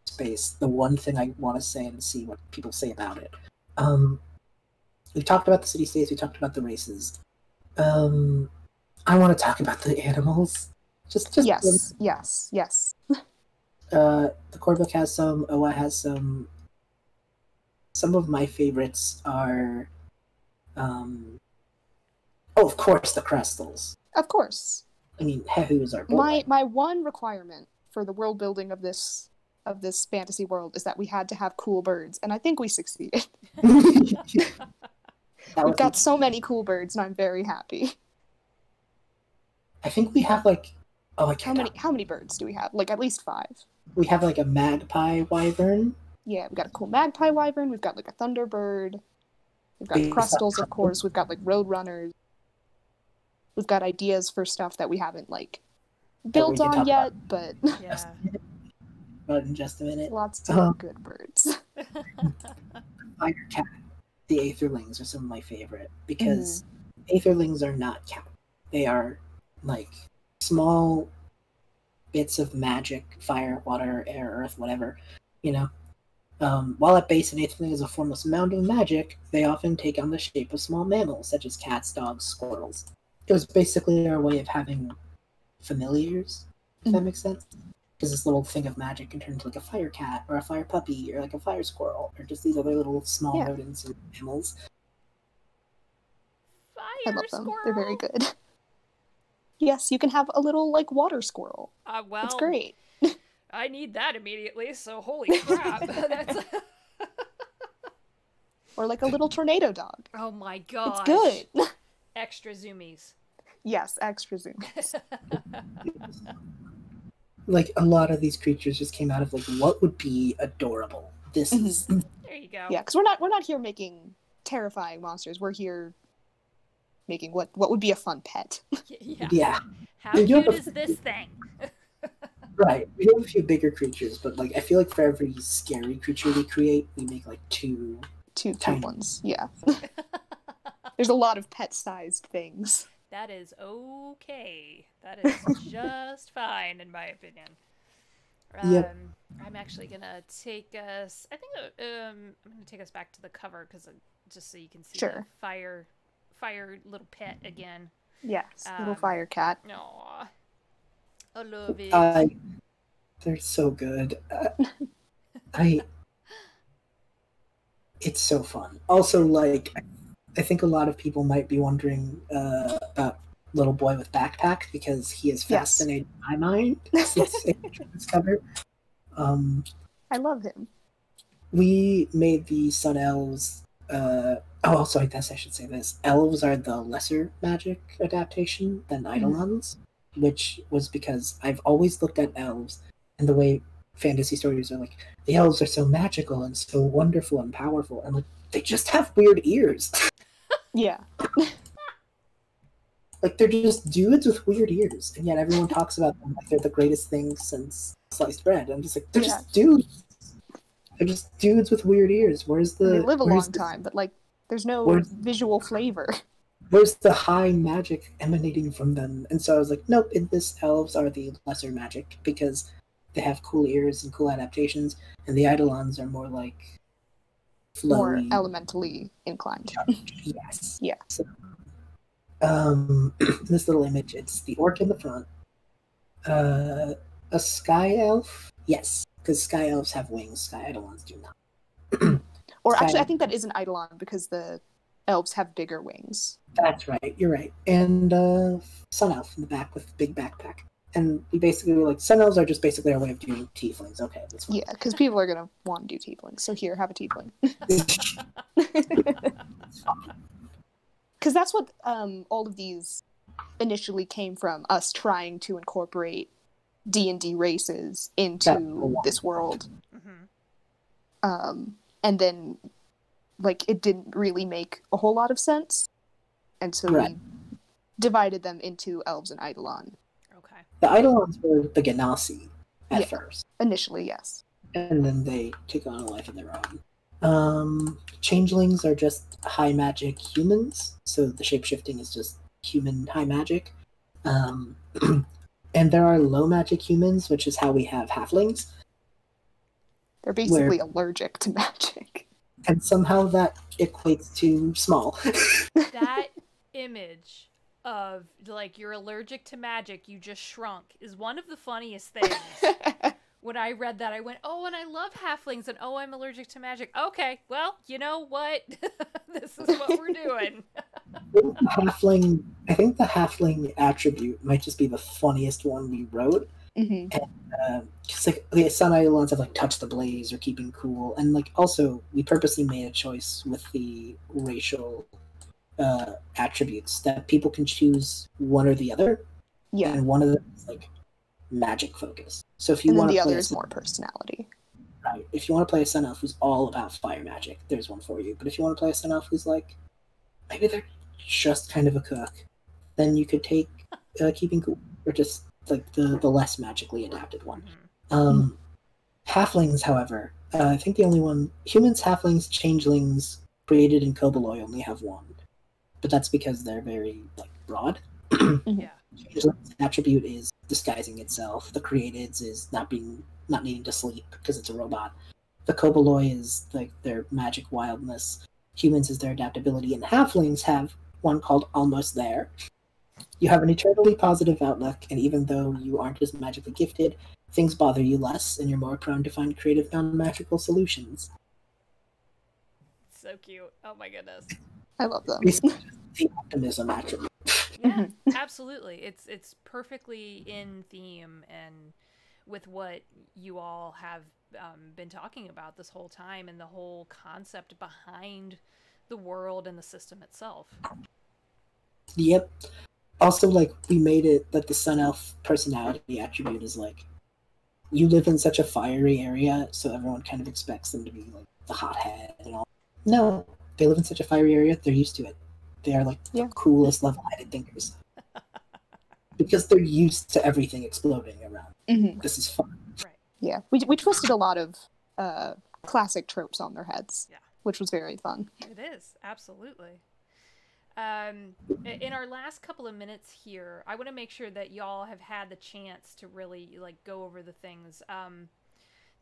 space, the one thing I want to say and see what people say about it. We talked about the city-states, we talked about the races. I want to talk about the animals. Just yes. The core book has some, OA has some. Some of my favorites are of course the crystals. Of course. I mean, Hehu is our boy. My one requirement for the world building of this fantasy world is that we had to have cool birds, and I think we succeeded. We've got so many cool birds, and I'm very happy. I think we have like how many birds do we have? Like at least 5. We have like a magpie wyvern. Yeah, we've got a cool magpie wyvern. We've got like a thunderbird. We've got crystals, of course. We've got like roadrunners. We've got ideas for stuff that we haven't like built on yet, but But in just a minute. Lots of good birds. Fire cat, the Aetherlings are some of my favorite because Aetherlings are not cat. They are like small bits of magic, fire, water, air, earth, whatever, you know. While at base an Aetherling is a formless mound of magic, they often take on the shape of small mammals such as cats, dogs, squirrels. It was basically our way of having familiars, if that makes sense. Because this little thing of magic can turn into like a fire cat or a fire puppy or like a fire squirrel or just these other little small rodents and mammals. I love them. They're very good. Yes, you can have a little like water squirrel. Well, it's great. I need that immediately, so holy crap. That's... Or like a little tornado dog. Oh my gosh. It's good. Extra zoomies. Yes, extra zoom. Like, a lot of these creatures just came out of, like, what would be adorable? This is... There you go. Yeah, because we're not here making terrifying monsters. We're here making what would be a fun pet. Yeah. How cute is this thing? Right. We have a few bigger creatures, but, like, I feel like for every scary creature we create, we make, like, two tiny ones. Yeah. There's a lot of pet-sized things. That is okay. That is just fine, in my opinion. Yep. I'm actually gonna take us. I think I'm gonna take us back to the cover because just so you can see the fire little pet again. Yes, little fire cat. Aww, I love it. They're so good. It's so fun. Also, like, I think a lot of people might be wondering about Little Boy with Backpack because he has fascinated my mind since this cover. I love him. We made the Sun Elves. Also, I guess I should say this. Elves are the lesser magic adaptation than Eidolons, which was because I've always looked at elves and the way fantasy stories are like, the elves are so magical and so wonderful and powerful, and like they just have weird ears. Yeah. Like, they're just dudes with weird ears, and yet everyone talks about them like they're the greatest thing since sliced bread. I'm just like, they're just dudes. They're just dudes with weird ears. They live a long time, but like, there's no visual flavor. Where's the high magic emanating from them? And so I was like, nope, in this, elves are the lesser magic because they have cool ears and cool adaptations, and the Eidolons are more like flowy, more elementally inclined. Yes. Yeah. So, this little image, it's the orc in the front. A sky elf? Yes, because sky elves have wings, sky Eidolons do not. Or actually, I think that is an Eidolon because the elves have bigger wings. That's right, you're right. And sun elf in the back with big backpack. And we basically were like, sun elves are just basically our way of doing tieflings. Okay, that's fine. Yeah, because people are going to want to do tieflings. So here, have a tiefling. Because that's what all of these initially came from, us trying to incorporate D&D races into this world. And then, like, it didn't really make a whole lot of sense. And so we divided them into elves and Eidolon. Okay. The Eidolons were the Ganassi at first. Initially, yes. And then they took on a life of their own. Changelings are just high magic humans, so the shapeshifting is just human high magic. And there are low magic humans, which is how we have halflings. They're basically allergic to magic. And somehow that equates to small. That image of, like, you're allergic to magic, you just shrunk, is one of the funniest things. When I read that, I went, oh, and I love halflings, and oh, I'm allergic to magic. Okay, well, you know what? This is what we're doing. I think the halfling attribute might just be the funniest one we wrote. Mm-hmm. And, cause, like, the Sun Eidolons have, like, touch the blaze or keeping cool. And, like, also, we purposely made a choice with the racial attributes that people can choose one or the other. Yeah. And one of them is, like, magic focus. So if you want to the play other is more personality. Right. If you want to play a Sun Elf who's all about fire magic, there's one for you. But if you want to play a Sun Elf who's like, maybe they're just kind of a cook, then you could take Keeping Cool, or just like the less magically adapted one. Halflings, however, I think the only one, humans, halflings, changelings created in Koboloi only have one. But that's because they're very, like, broad. Yeah. Changeling's attribute is disguising itself. The createds is not needing to sleep because it's a robot. The Koboloi is like their magic wildness. Humans is their adaptability, and halflings have one called Almost There. You have an eternally positive outlook, and even though you aren't as magically gifted, things bother you less, and you're more prone to find creative non-magical solutions. So cute. Oh my goodness. I love them. The optimism attribute. Yeah, absolutely. It's perfectly in theme, and with what you all have been talking about this whole time and the whole concept behind the world and the system itself. Yep. Also, like, we made it that the Sun Elf personality attribute is like, you live in such a fiery area, so everyone kind of expects them to be like the hothead and all. No, they live in such a fiery area, they're used to it. They are like the coolest level-headed thinkers. Because they're used to everything exploding around. Mm-hmm. This is fun. Right. Yeah, we twisted a lot of classic tropes on their heads, which was very fun. It is, absolutely. In our last couple of minutes here, I want to make sure that y'all have had the chance to really like go over the things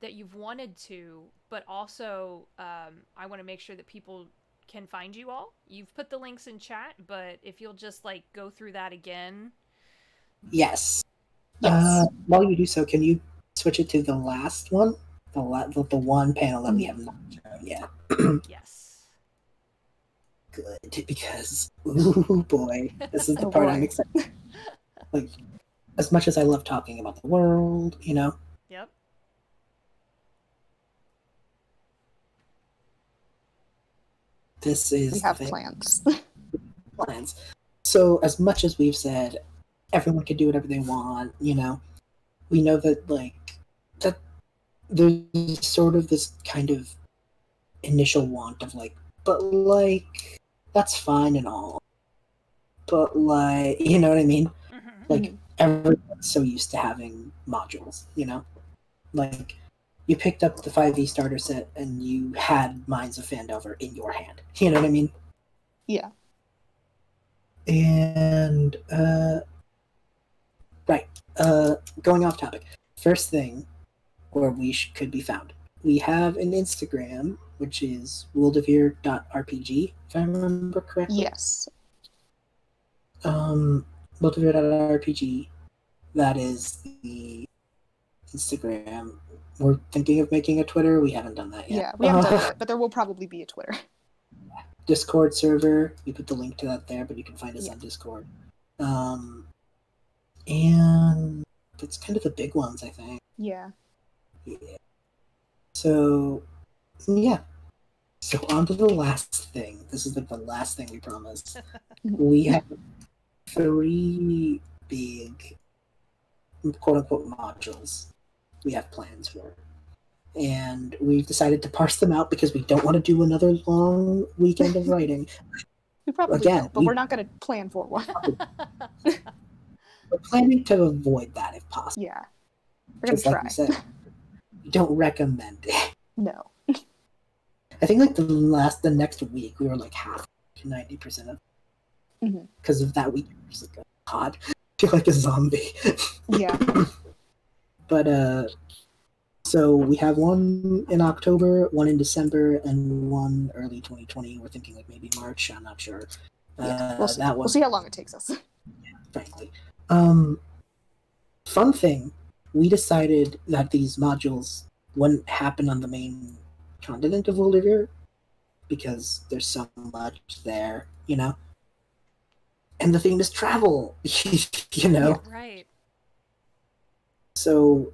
that you've wanted to, but also I want to make sure that people can find you all. You've put the links in chat, but if you'll just like go through that again. Yes. While you do so, can you switch it to the last one? The one panel that we have not shown yet. Yes. Good, because ooh boy, this is the part I'm excited. Like, as much as I love talking about the world, you know. Yep. This is we have plans. Plans. So as much as we've said, everyone can do whatever they want, you know. We know that that there's sort of this kind of initial want of like, but like, that's fine and all. But like, you know what I mean? Mm-hmm. Like, everyone's so used to having modules, you know? Like, you picked up the 5e starter set and you had Mines of Fandover in your hand. You know what I mean? Yeah. And, right. Going off topic. First thing where we could be found. We have an Instagram, which is Wyldrvir.rpg, if I remember correctly. Yes. Wyldrvir.rpg. That is the Instagram. We're thinking of making a Twitter. We haven't done that yet. Yeah, we haven't done that, but there will probably be a Twitter. Discord server. We put the link to that there, but you can find us on Discord. And that's kind of the big ones, I think. Yeah. Yeah. So, yeah. So on to the last thing. This is like the last thing we promised. We have 3 big, quote-unquote, modules we have plans for. And we've decided to parse them out because we don't want to do another long weekend of writing. We probably will, but we're not going to plan for one. We're planning to avoid that if possible. Yeah. We're going to try. Like you said, we don't recommend it. No. I think like the next week we were like half to 90% of because of that week. I was like, oh, God, I feel like a zombie. Yeah. But so we have one in October, one in December, and one early 2020. We're thinking like maybe March. I'm not sure. Yeah, we'll see. That one, we'll see how long it takes us. Yeah, frankly. Fun thing, we decided that these modules wouldn't happen on the main continent of Wyldrvir because there's so much there, you know? And the theme is travel, you know? Yeah, right. So,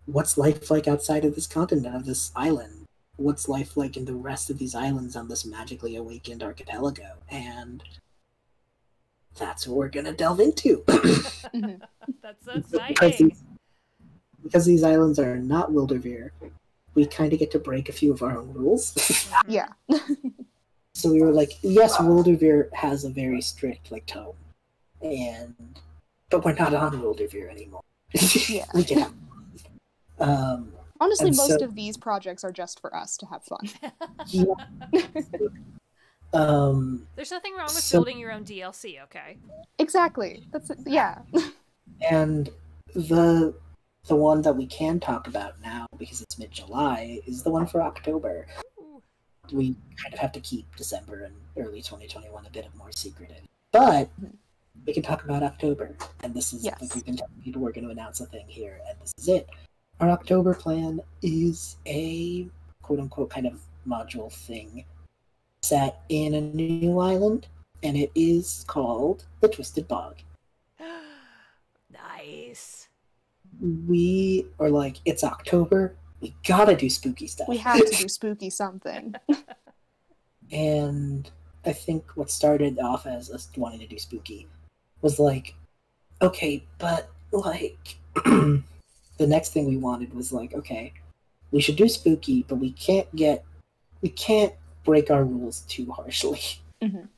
what's life like outside of this continent, of this island? What's life like in the rest of these islands on this magically awakened archipelago? And that's what we're going to delve into. That's so exciting. Because these islands are not Wyldrvir, we kind of get to break a few of our own rules. Yeah. So we were like, yes, Wyldrvir has a very strict like tone, but we're not on Wyldrvir anymore. Yeah. We can have honestly, most of these projects are just for us to have fun. Yeah. There's nothing wrong with building your own DLC, okay? Exactly. That's it. Yeah. And the one that we can talk about now, because it's mid-July, is the one for October. Ooh. We kind of have to keep December and early 2021 a bit more secretive. But we can talk about October. And this is, like we've been telling people, we're going to announce a thing here, and this is it. Our October plan is a quote-unquote kind of module thing set in a new island, and it is called the Twisted Bog. Nice. we are like, it's October, we gotta do spooky stuff. We have to do spooky something. And I think what started off as us wanting to do spooky was like, okay, but like the next thing we wanted was like, okay, we should do spooky, but we can't break our rules too harshly. Mhm.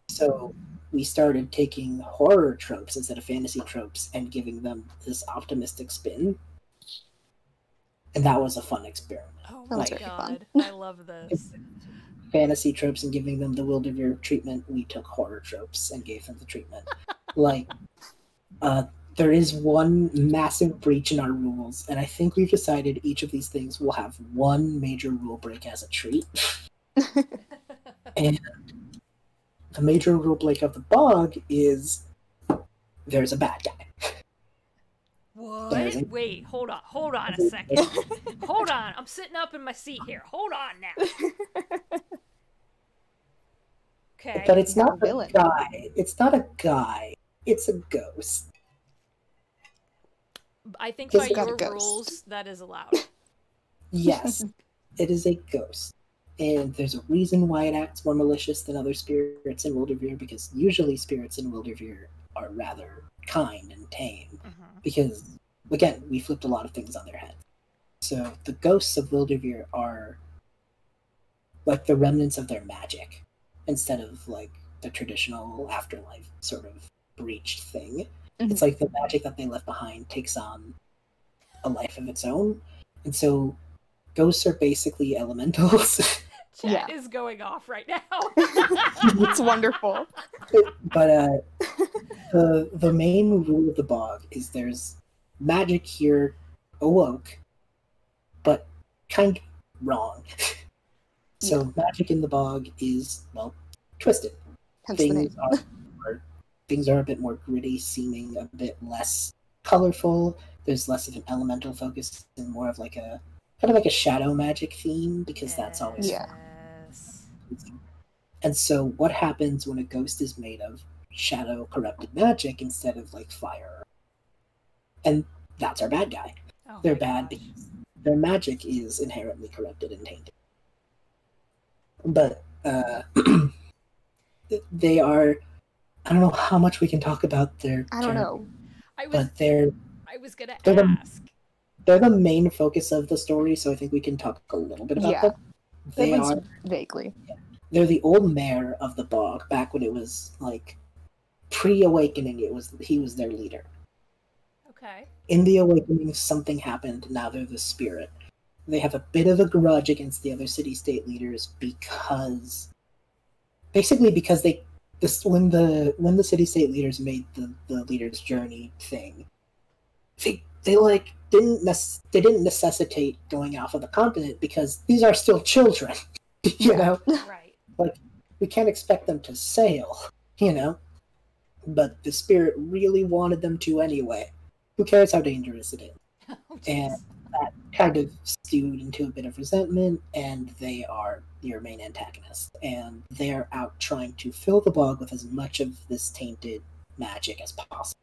So we started taking horror tropes instead of fantasy tropes and giving them this optimistic spin. And that was a fun experiment. Oh That my was very fun. god, I love this. Fantasy tropes and giving them the Wyldrvir treatment, we took horror tropes and gave them the treatment. Like, there is one massive breach in our rules, and I think we've decided each of these things will have one major rule break as a treat. And the major rule break of the bog is there's a bad guy. What? Wait, hold on a second. Hold on, I'm sitting up in my seat here. Hold on now. Okay. But it's not a villain. guy. It's not a guy. It's a ghost. I think Just by got a your ghost. rules, that is allowed. Yes, it is a ghost. And there's a reason why it acts more malicious than other spirits in Wyldrvir, because usually spirits in Wyldrvir are rather kind and tame. Because, again, we flipped a lot of things on their head. So the ghosts of Wyldrvir are like the remnants of their magic, instead of like the traditional afterlife sort of breached thing. Mhm. It's like the magic that they left behind takes on a life of its own. And so ghosts are basically elementals. Chat Yeah. is going off right now. It's wonderful. But the main rule of the bog is there's magic here awoke, but kind of wrong. So magic in the bog is, well, twisted. Hence the name. Things are a bit more gritty, seeming a bit less colorful. There's less of an elemental focus and more of like a kind of like a shadow magic theme, because that's always Yeah. Yes. fun. And so what happens when a ghost is made of shadow corrupted magic instead of like fire? And that's our bad guy. Oh They're my bad gosh. because their magic is inherently corrupted and tainted. But they are, I don't know how much we can talk about their I don't character, know. but they're gonna they're the- ask. they're the main focus of the story, so I think we can talk a little bit about Yeah. them. At They least are vaguely. they're the old mayor of the bog back when it was like pre-awakening. He was their leader. Okay. In the awakening, something happened. Now they're the spirit. They have a bit of a grudge against the other city-state leaders because when the city-state leaders made the leaders' journey thing, they like didn't necessitate going off of the continent because these are still children, you know. Right. Like, we can't expect them to sail, you know. But the spirit really wanted them to anyway. Who cares how dangerous it is? Oh, And jeez. that kind of stewed into a bit of resentment, and they are your main antagonist. And they're out trying to fill the bog with as much of this tainted magic as possible.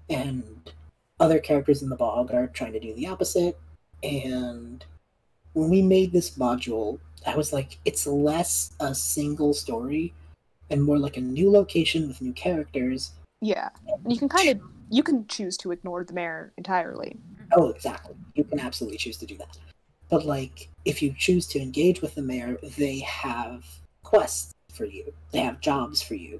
And other characters in the bog are trying to do the opposite. And when we made this module, I was like, it's less a single story and more like a new location with new characters. Yeah. And you can choose to ignore the mayor entirely. Oh, exactly. You can absolutely choose to do that. But, like, if you choose to engage with the mayor, they have quests for you. They have jobs for you,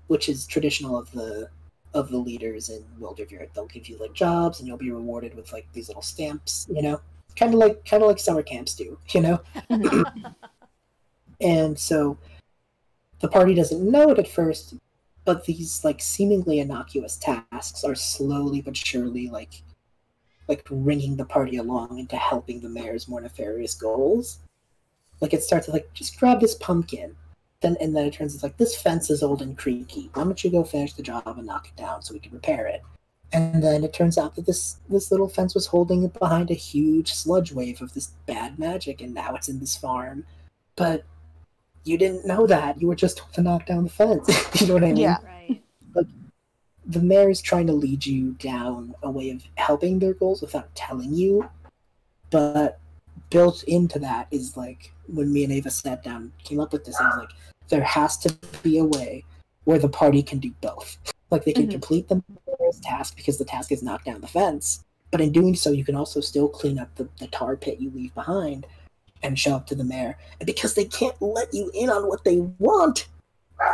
which is traditional of the leaders in Wyldrvir. They'll give you, like, jobs, and you'll be rewarded with, like, these little stamps, you know? Kind of like summer camps do, you know? And so the party doesn't know it at first, but these, like, seemingly innocuous tasks are slowly but surely, like bringing the party along into helping the mayor's more nefarious goals. Like, it starts with, like, just grab this pumpkin. And then it turns into, like, this fence is old and creaky. Why don't you go finish the job and knock it down so we can repair it? And then it turns out that this little fence was holding behind a huge sludge wave of this bad magic, and now it's in this farm. But you didn't know that. You were just told to knock down the fence. You know what I mean? Yeah. Right. the mayor's trying to lead you down a way of helping their goals without telling you, but built into that is like when me and Ava sat down, came up with this. I was like, there has to be a way where the party can do both. Like they can complete the mayor's task because the task is knock down the fence, but in doing so, you can also still clean up the tar pit you leave behind and show up to the mayor. And because they can't let you in on what they want,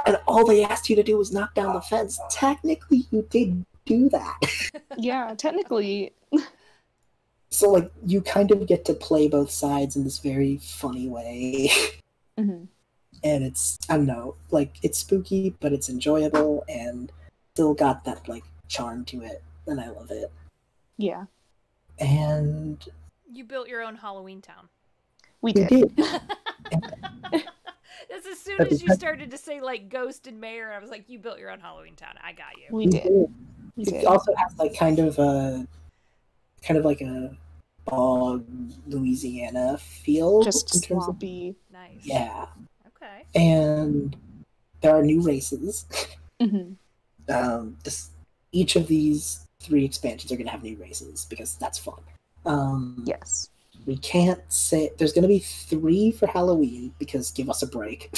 and all they asked you to do was knock down the fence, technically you did do that. Yeah, technically. So, like, you kind of get to play both sides in this very funny way. Mm-hmm. And it's, I don't know, like, it's spooky, but it's enjoyable, and still got that, like, charm to it, and I love it. Yeah. And... You built your own Halloween town. We did. That's as soon as you started to say, like, ghost and mayor, I was like, you built your own Halloween town. I got you. We did. It also has, like, kind of like a bog Louisiana feel. Just swampy. Nice. Yeah. Okay. And there are new races. Mm-hmm. Each of these 3 expansions are going to have new races because that's fun. Yes. We can't say there's going to be 3 for Halloween because give us a break.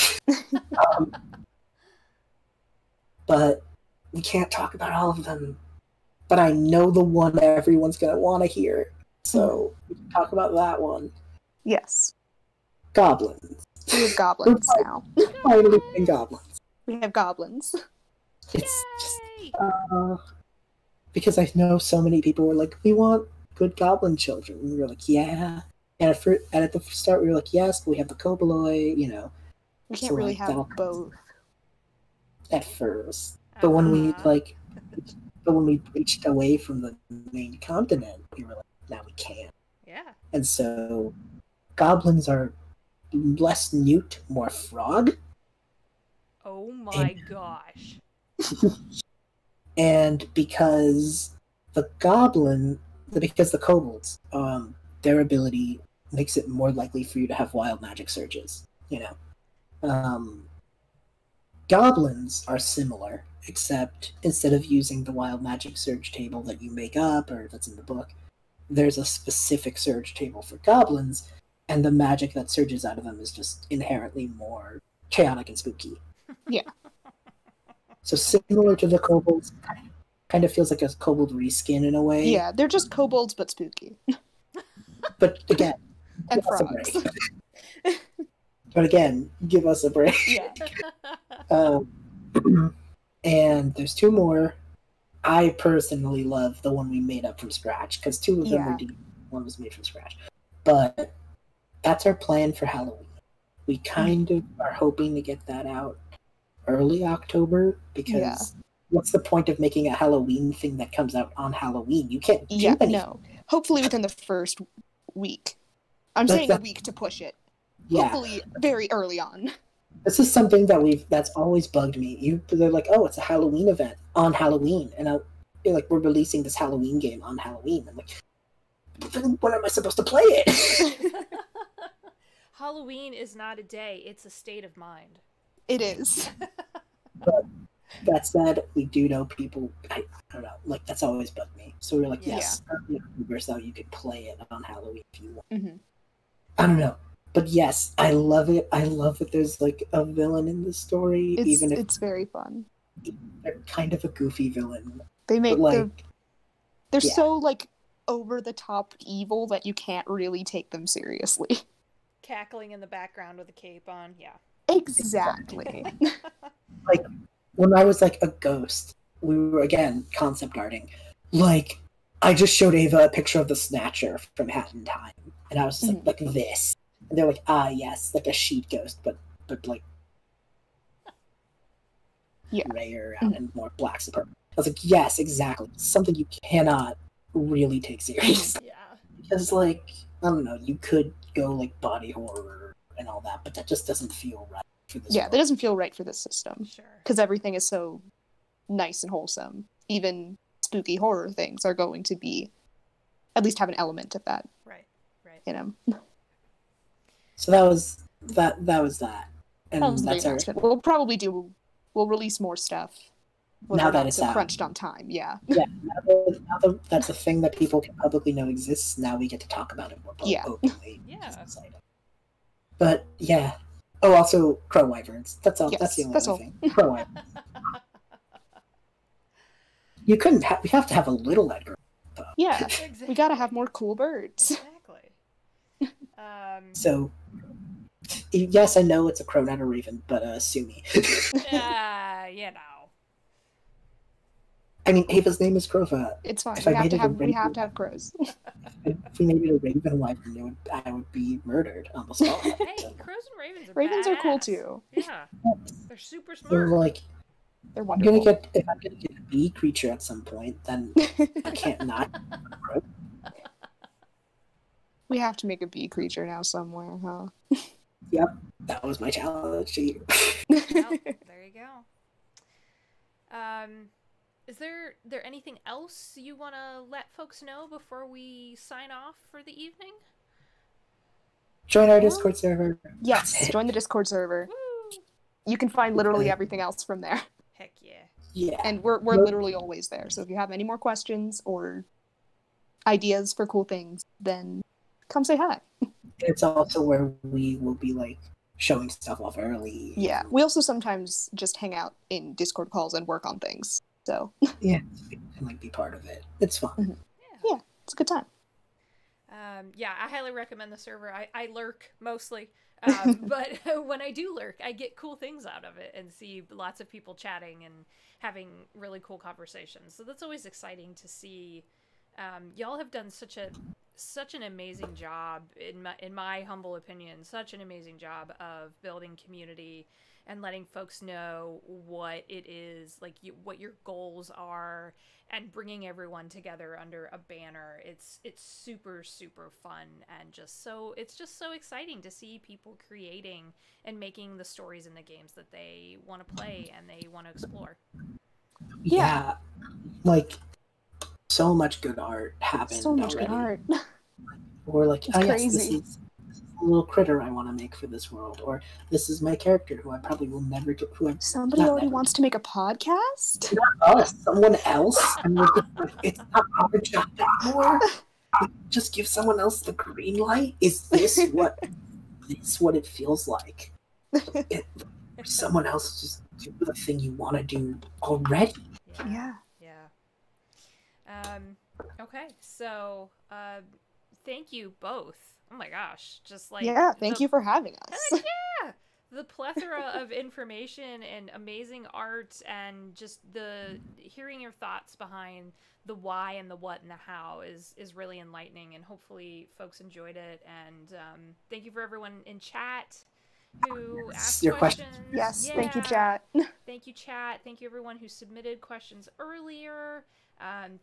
But we can't talk about all of them. But I know the one everyone's going to want to hear. So we can talk about that one. Yes. Goblins. We have goblins now. Finally getting goblins. We have goblins. It's just because I know so many people were like, we want good goblin children. And we were like, yeah. And at the start we were like, yes, but we have the Koboloi, you know. We can't So, really like, have both. At first. But when we reached away from the main continent, we were like, now we can. Yeah. And so goblins are less newt, more frog. Oh my gosh. And because the kobolds, their ability makes it more likely for you to have wild magic surges, you know. Goblins are similar, except instead of using the wild magic surge table that you make up or that's in the book, there's a specific surge table for goblins, and the magic that surges out of them is just inherently more chaotic and spooky. Yeah. So similar to the kobolds, kind of feels like a kobold reskin in a way. Yeah, they're just kobolds but spooky. But again, and give us a frogs. break. But again, give us a break. Yeah. And there's 2 more. I personally love the one we made up from scratch, because 2 of them were deep, 1 was made from scratch. But that's our plan for Halloween. We kind of are hoping to get that out early October, because what's the point of making a Halloween thing that comes out on Halloween? You can't do anything. No. Hopefully within the first week. I'm saying a week to push it. Yeah. Hopefully very early on. This is something that's always bugged me. They're like, oh, it's a Halloween event on Halloween, and they're like, we're releasing this Halloween game on Halloween. I'm like, then when am I supposed to play it? Halloween is not a day; it's a state of mind. It is. But that said, we do know people. I don't know, like that's always bugged me. So we're like, yes, so you could play it on Halloween if you want. Mm-hmm. I don't know. But yes, I love it. I love that there's like a villain in the story, even if it's very fun. They're kind of a goofy villain. They make they're so like over the top evil that you can't really take them seriously. Cackling in the background with a cape on, yeah. Exactly. Like when I was like a ghost, we were again concept arting. Like I just showed Ava a picture of the Snatcher from Hat in Time, and I was just like this. And they're like, yes, like a sheet ghost, but like grayer and more black and purple. I was like, yes, exactly. Something you cannot really take seriously. Yeah. Because like, I don't know, you could go like body horror and all that, but that just doesn't feel right for this. Yeah, that doesn't feel right for this system. Sure. Because everything is so nice and wholesome. Even spooky horror things are going to be at least have an element of that. Right. In them. So that was that. And That was that's our. We'll release more stuff when Now we're that not it's so out. crunched on time. Yeah. Yeah, that's a thing that people can publicly know exists. Now we get to talk about it more Yeah. openly. Yeah. But yeah. Oh, also crow wyverns. That's all. Yes, that's the only that's other all. thing. Crow wyverns. You couldn't. We have to have a little Edgar. Yeah. Exactly. We gotta have more cool birds. Exactly. So, yes, I know it's a crow, not a raven, but sue me. You know. I mean, Ava's name is Crova. It's fine. If We I have made to it a have raven, crows. if we made it a raven wyvern, I would be murdered on the spot. Hey, crows and ravens are Ravens are cool badass. too. Yeah. They're super So, smart. like, They're if wonderful. I'm gonna get a bee creature at some point, then I can't not. We have to make a bee creature now somewhere, huh? Yep, that was my challenge to you. Well, there you go. Is there anything else you want to let folks know before we sign off for the evening? Join our Discord server. Yes, join the Discord server. Woo! You can find literally everything else from there. Heck yeah. Yeah. And we're literally always there. So if you have any more questions or ideas for cool things, then come say hi. It's also where we will be like showing stuff off early. Yeah. We also sometimes just hang out in Discord calls and work on things. So Yeah, you can like be part of it. It's fun. yeah, it's a good time. Yeah, I highly recommend the server. I lurk mostly, but when I do lurk, I get cool things out of it and see lots of people chatting and having really cool conversations. So that's always exciting to see. Y'all have done such an amazing job, in my humble opinion, such an amazing job of building community and letting folks know what it is, like what your goals are, and bringing everyone together under a banner. It's super, super fun, and it's just so exciting to see people creating and making the stories in the games that they want to play and they want to explore. Yeah. Like, so much good art happened So much already. good art. Or like, It's oh yes, crazy. this is a little critter I want to make for this world, or this is my character who I probably will never get. Somebody not already never. wants to make a podcast? Not us, someone else. And we're just like, it's not our job anymore. Just give someone else the green light. Is this what it feels like? Someone else just do the thing you want to do already. Yeah. Okay, so thank you both. Oh my gosh, just like Thank you for having us. yeah, the plethora of information and amazing art, and just the hearing your thoughts behind the why and the what and the how is really enlightening, and hopefully folks enjoyed it. And thank you for everyone in chat who asked Your questions. Yes, Yeah. thank you, chat. Thank you, chat. Thank you, everyone who submitted questions earlier.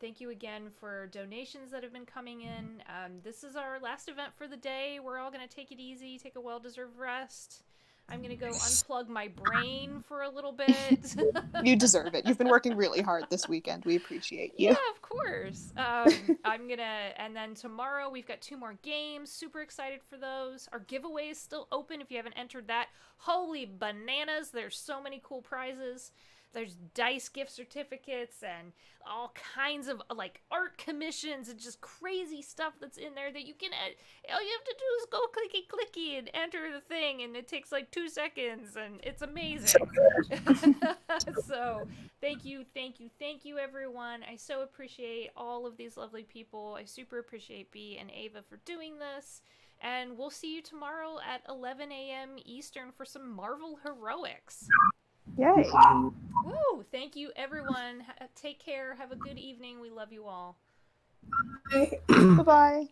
Thank you again for donations that have been coming in. This is our last event for the day. We're all going to take it easy, take a well-deserved rest. I'm going to go unplug my brain for a little bit. You deserve it. You've been working really hard this weekend. We appreciate you. Yeah, of course. And then tomorrow we've got 2 more games. Super excited for those. Our giveaway is still open if you haven't entered that. Holy bananas, there's so many cool prizes. There's dice gift certificates and all kinds of like art commissions and just crazy stuff that's in there that you can all you have to do is go clicky and enter the thing, and it takes like 2 seconds, and it's amazing. So thank you everyone. I so appreciate all of these lovely people. I super appreciate B and Ava for doing this, and we'll see you tomorrow at 11 a.m. Eastern for some Marvel Heroics. Yay. Woo! Thank you, everyone. Take care. Have a good evening. We love you all. Bye-bye.